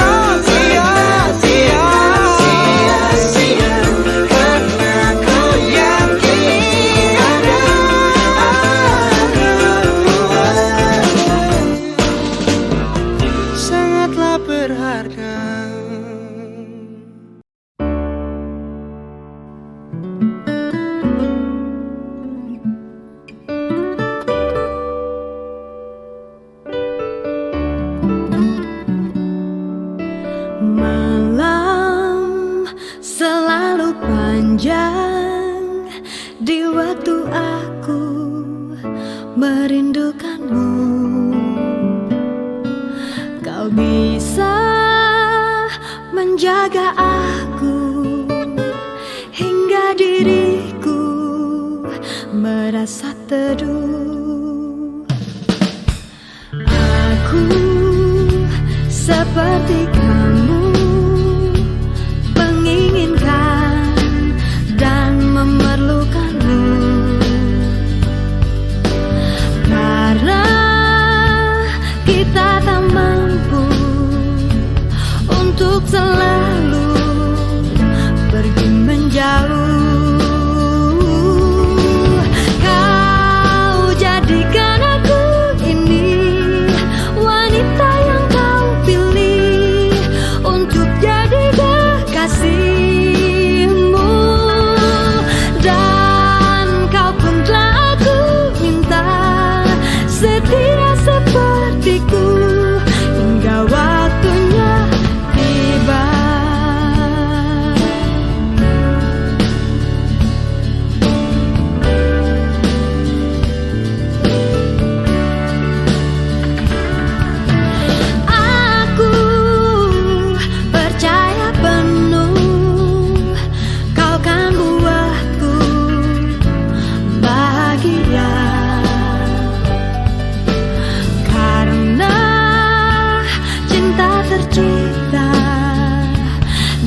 sia-sia, karena kau yang kini ada. Sangatlah berharga. Malam selalu panjang di waktu aku merindukanmu. Kau bisa menjaga aku hingga diriku merasa teduh. Aku seperti kamu, menginginkan dan memerlukanmu, karena kita tak mampu untuk selalu pergi menjauh. Kau jadikan aku ini wanita yang kau pilih untuk jadi kekasihmu, dan kau pun telah aku minta setia sepertiku hingga waktunya tiba. Aku percaya penuh kau kan buatku bahagia, karena cinta tercipta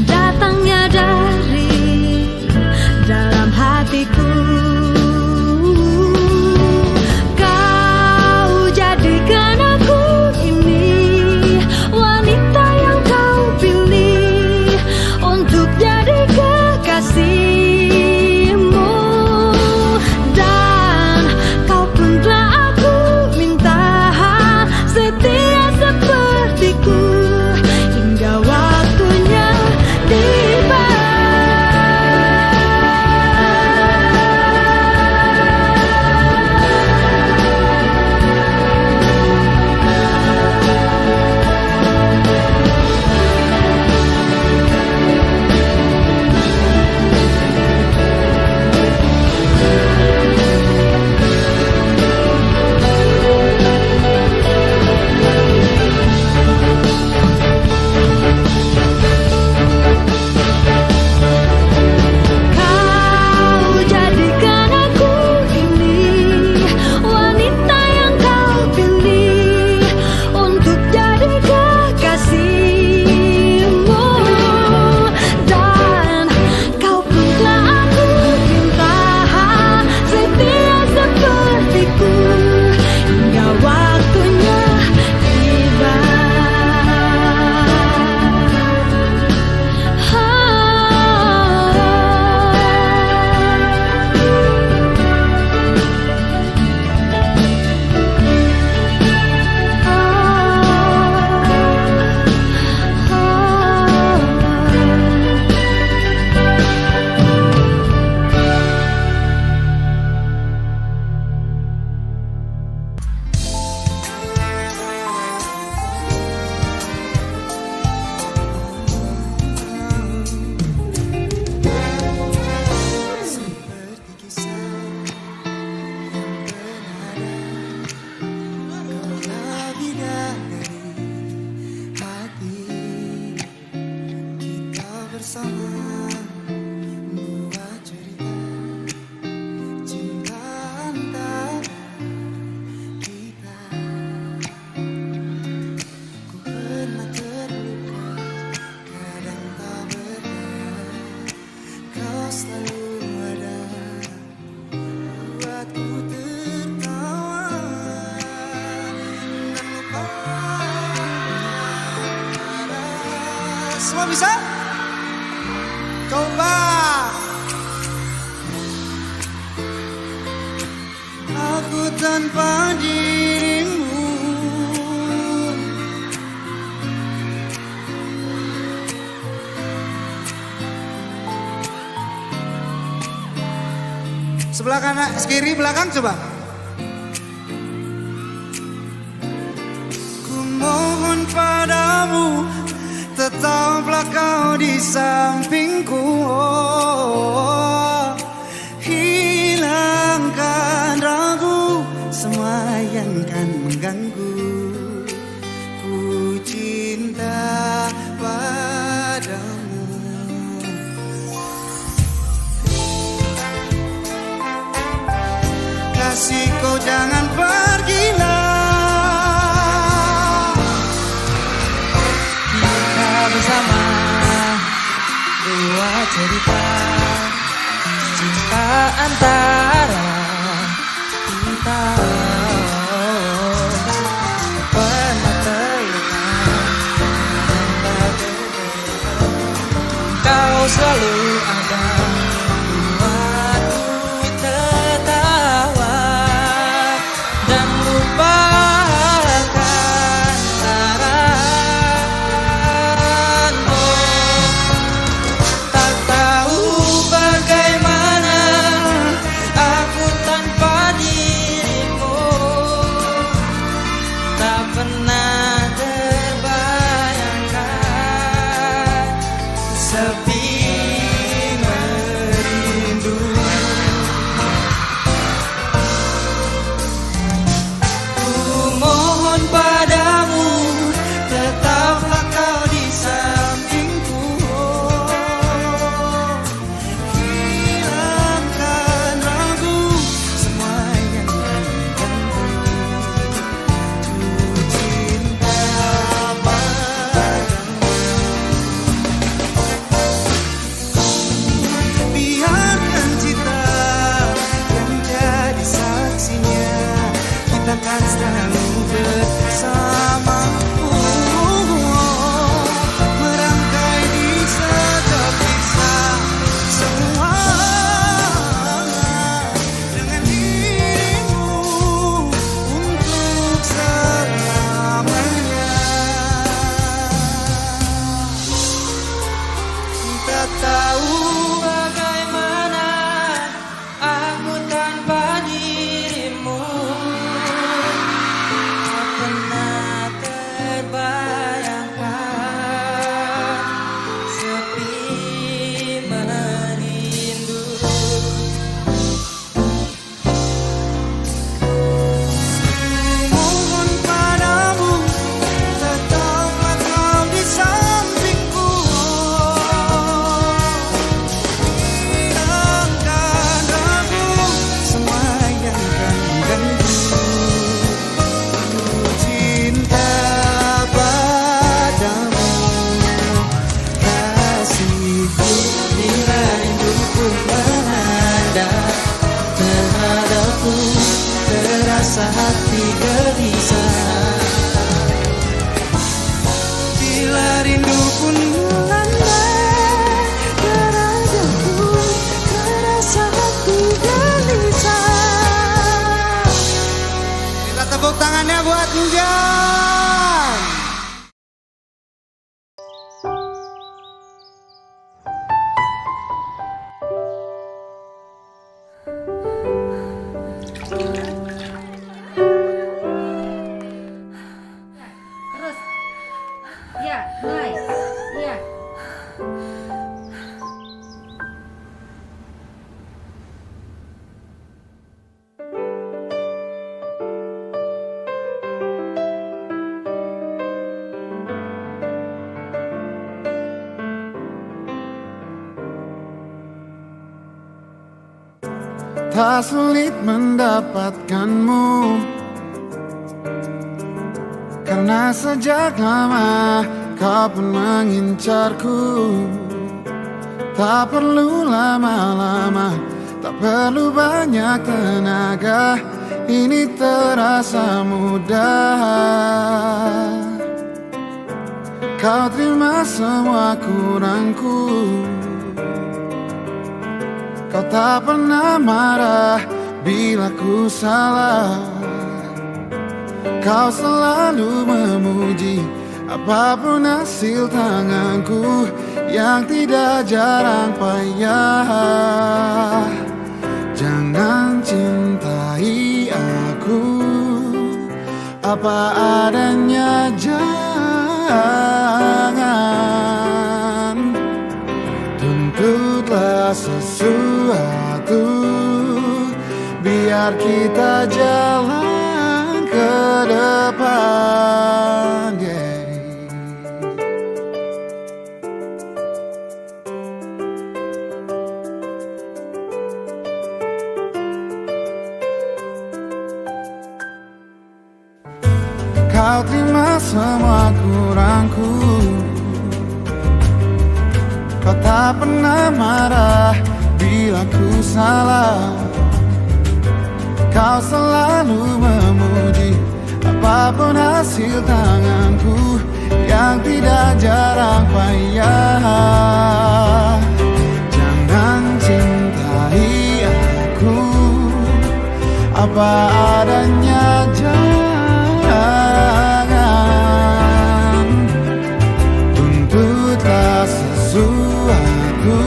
datangnya dari dalam hatiku. Kau jadikan aku ini wanita yang kau pilih untuk jadi kekasihmu, dan kau pun telah aku minta setia sepertiku hingga waktunya tiba. Semua bisa? Coba. Aku tanpa dirimu. Sebelah kanan, kiri, belakang coba. Ku mohon padamu, tetaplah kau di sampingku. Oh, hilangkan ragu semua yang kan mengganggu. Ku cinta padamu. Kasih kau jangan pergilah. Kita bersama dua cerita cinta antara kita. Pernah terluka, kau selalu ada. Hati gelisah bila rindu pun melanda derajatku, terasa hati gelisah. Kita tepuk tangannya buat Hujan. Tak sulit mendapatkanmu, karena sejak lama kau pun mengincarku. Tak perlu lama-lama, tak perlu banyak tenaga, ini terasa mudah. Kau terima semua kurangku. Kau tak pernah marah bila ku salah. Kau selalu memuji apapun hasil tanganku yang tidak jarang payah. Jangan cintai aku apa adanya, jangan tuntutlah sesuatu, biar kita jalan ke depan, Kau terima semua kurangku. Kau tak pernah marah bila ku salah. Kau selalu memuji apapun hasil tanganku yang tidak jarang payah. Jangan cintai aku apa adanya, jangan tuntutlah sesuatu,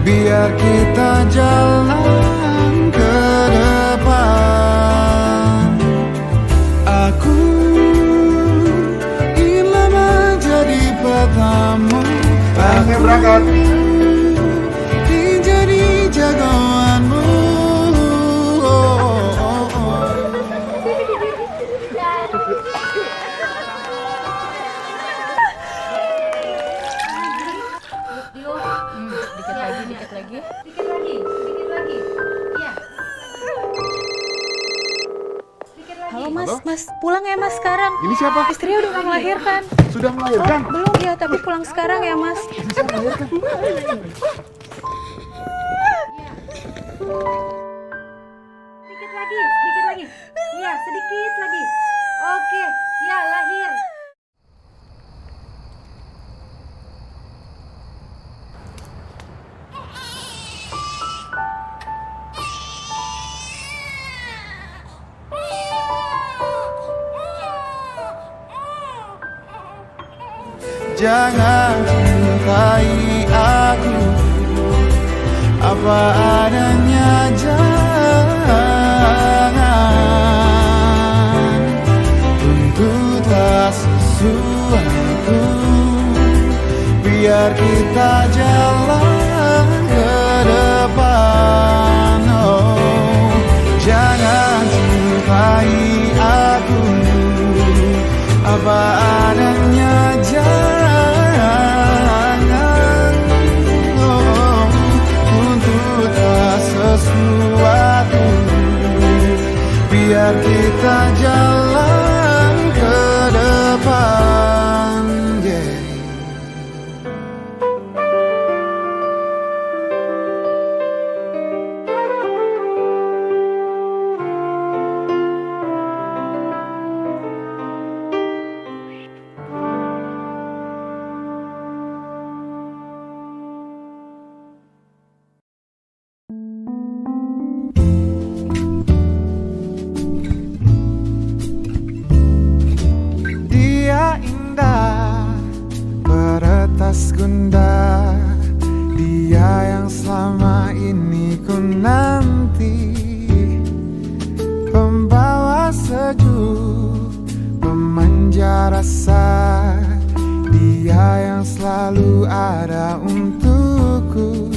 biar kita jalan ke depan. Aku ingin menjadi petamu. Aku ingin jadi jagoanmu. Halo Mas, pulang ya Mas sekarang. Ini siapa? Istrinya udah melahirkan. Sudah melahirkan? Belum ya, tapi pulang sekarang ya Mas. Bisa melahirkan? Sedikit lagi. Iya, sedikit lagi. Oke, ya lahir. Jangan cintai aku apa adanya, jangan tuntutlah sesuatu, biar kita jalan ke depan. Oh, jangan cintai aku apa adanya, jangan sesuatu, biar kita jalan ke depan, peretas gundah, dia yang selama ini ku nanti, pembawa sejuk, pemanja rasa, dia yang selalu ada untukku.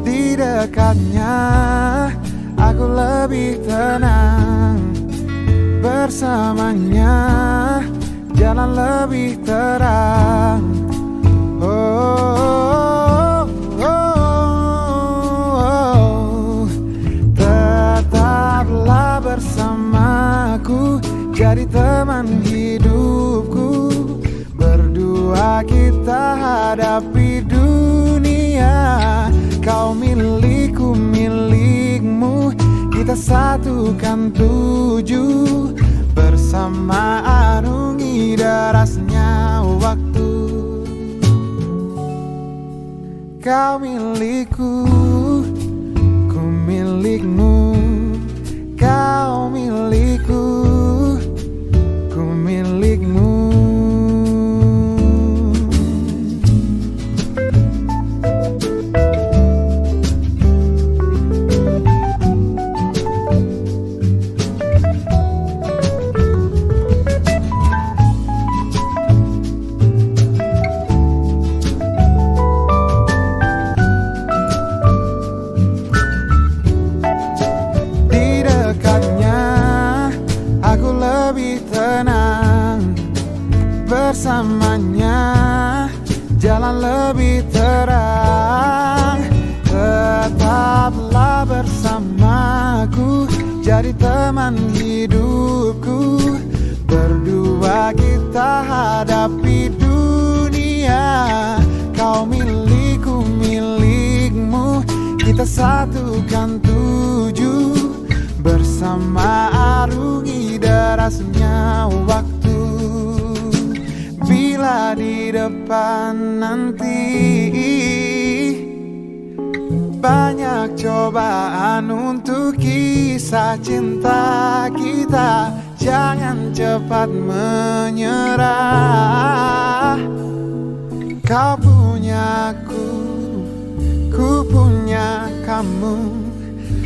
Di dekatnya aku lebih tenang, bersamanya jalan lebih terang. Tetaplah bersamaku, jadi teman hidupku. Berdua kita hadapi dunia, kau milikku, milikmu, kita satukan tujuh. Bersama arungi derasnya waktu. Kau milikku, ku milikmu. Kau milikku, ku milikmu. Bersamanya jalan lebih terang. Tetaplah bersamaku, jadi teman hidupku. Berdua kita hadapi dunia. Kau milikku, milikmu. Kita satukan tuju. Bersama arungi derasnya waktu. Bila di depan nanti banyak cobaan untuk kisah cinta kita, jangan cepat menyerah. Kau punya ku punya kamu,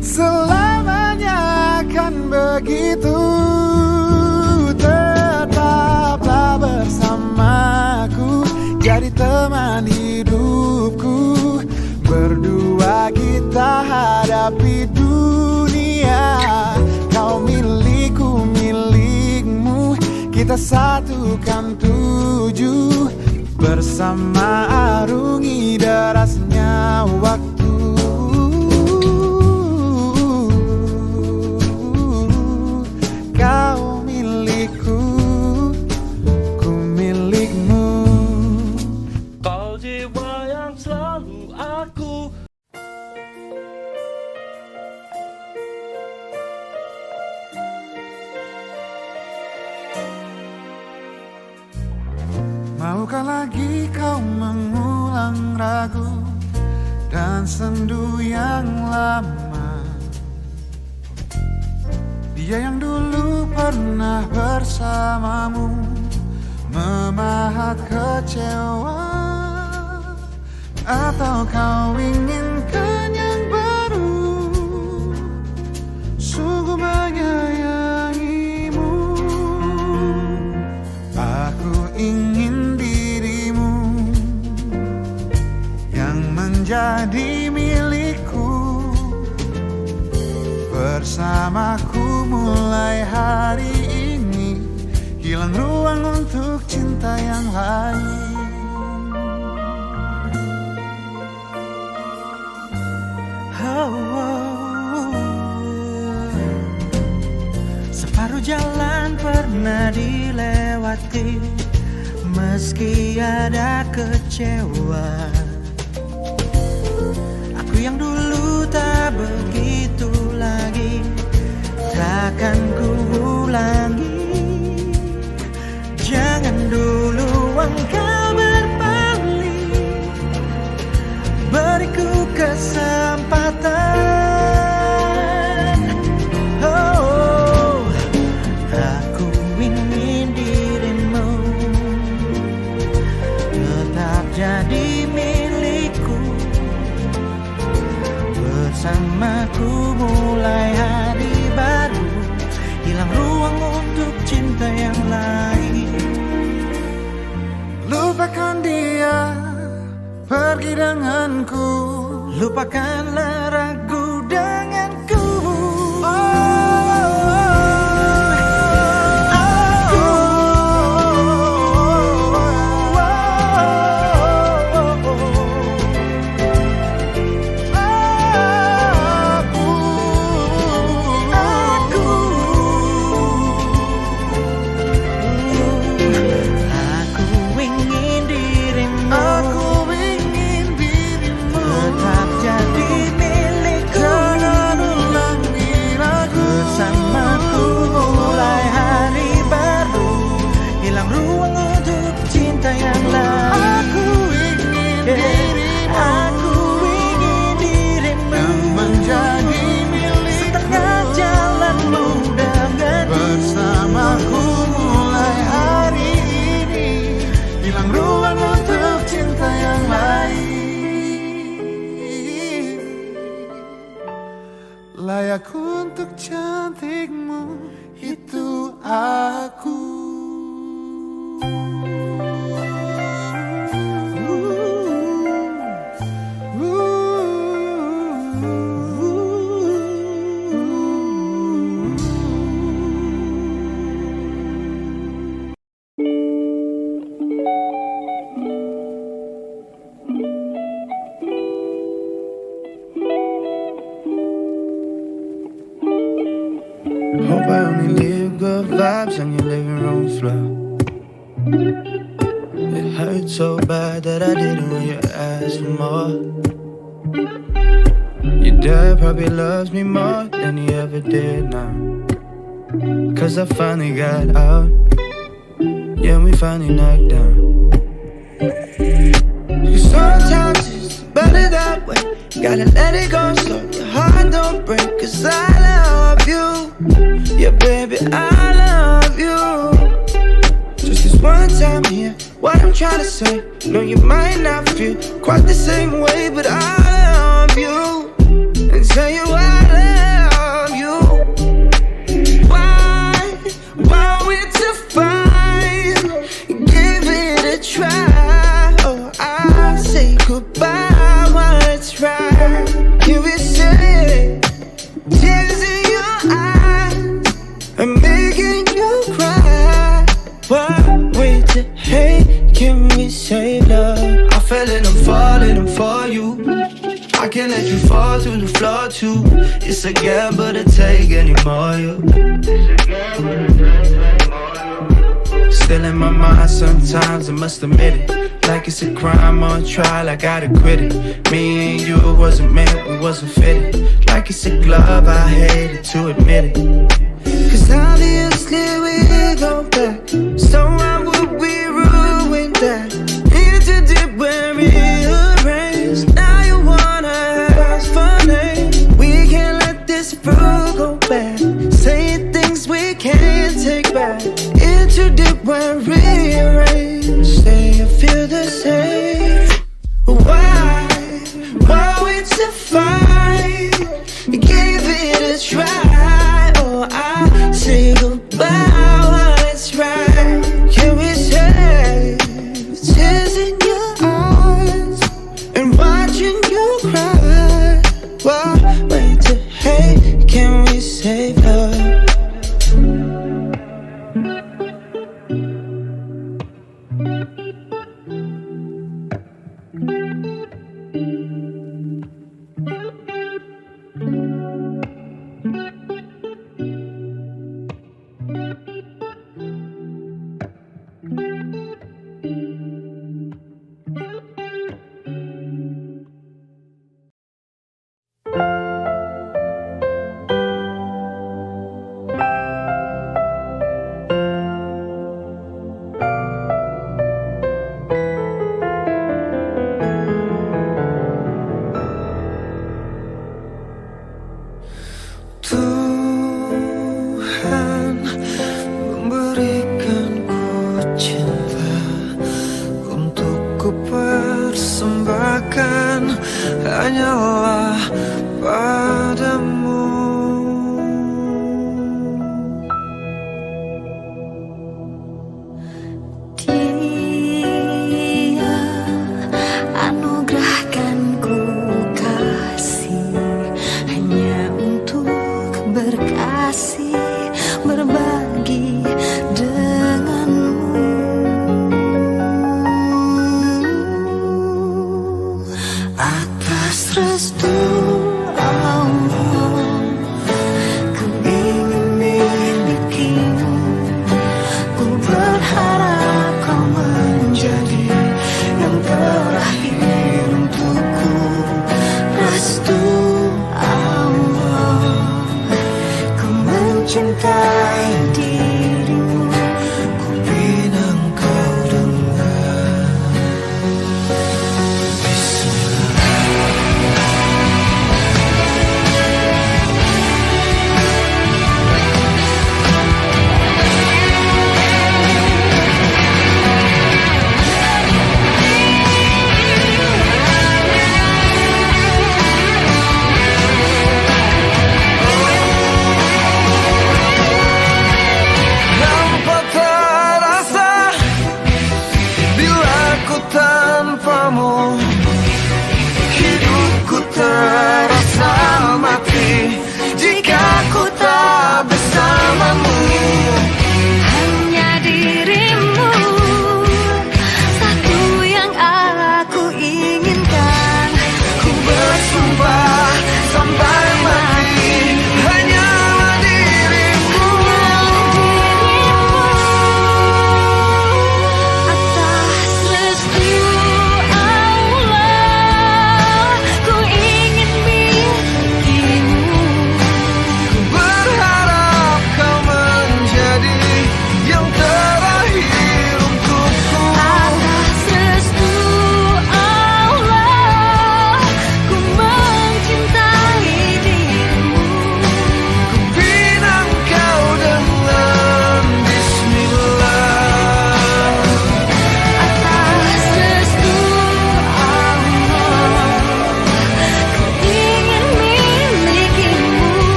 selamanya akan begitu. Tetaplah bersamaku, jadi teman hidupku. Berdua kita hadapi dunia. Kau milikku, milikmu. Kita satukan tuju. Bersama arungi derasnya waktu. Kau milikku, ku milikmu. Kau jiwa yang selalu aku. Maukah lagi kau mengulang ragu dan sendu yang lama? Dia yang dulu pernah bersamamu, memahat kecewa. Atau kau inginkan yang baru, sungguh menyayangimu. Aku ingin dirimu yang menjadi milikku. Bersamaku mulai hari ini, hilang ruang untuk cinta yang lain. Separuh jalan pernah dilewati, meski ada kecewa. Aku yang dulu tak begitu lagi, takkan ku ulangi. Jangan dulu engkau berpaling, beriku kesempatan. Oh, aku ingin dirimu tetap jadi milikku. Bersamaku mulai hari baru, hilang ruang untuk cinta yang lain. Lupakan dia, pergi denganku. Lupakanlah ragu denganku. Ruang untuk cinta yang lain. Aku ingin dirimu. Aku It hurt so bad that I didn't when you asked for more. Your dad probably loves me more than he ever did now. Cause I finally got out. Yeah, we finally knocked down. Cause sometimes it's better that way. Gotta let it go so your heart don't break. Cause I love you. Yeah, baby, I love you. Just this one time here, what I'm trying to say. No, you might not feel quite the same way, but I love you. And tell you I love you. Why we to fight? Give it a try. Oh, I say goodbye while it's right. Can we say tears in your eyes and making you cry? Why we to hate? Can we say love? I fell and I'm falling for you. I can't let you fall to the floor too. It's a gamble to take anymore, you. Still in my mind sometimes, I must admit it. Like it's a crime on trial, I gotta quit it. Me and you wasn't meant, we wasn't fitted. Like it's a glove, I hated to admit it. Cause obviously we go back. So why would we ruin that? Into deep when rearranged. Now you wanna ask for name. We can't let this fruit go bad. Saying things we can't take back. Into deep when rearranged. Say you feel the same. Why we to fight? Give it a try. Oh, I say goodbye while it's right. Can we save tears in your eyes and watching you cry? Why wait to hate? Can we save love? Tuhan memberikanku cinta untuk ku persembahkan hanyalah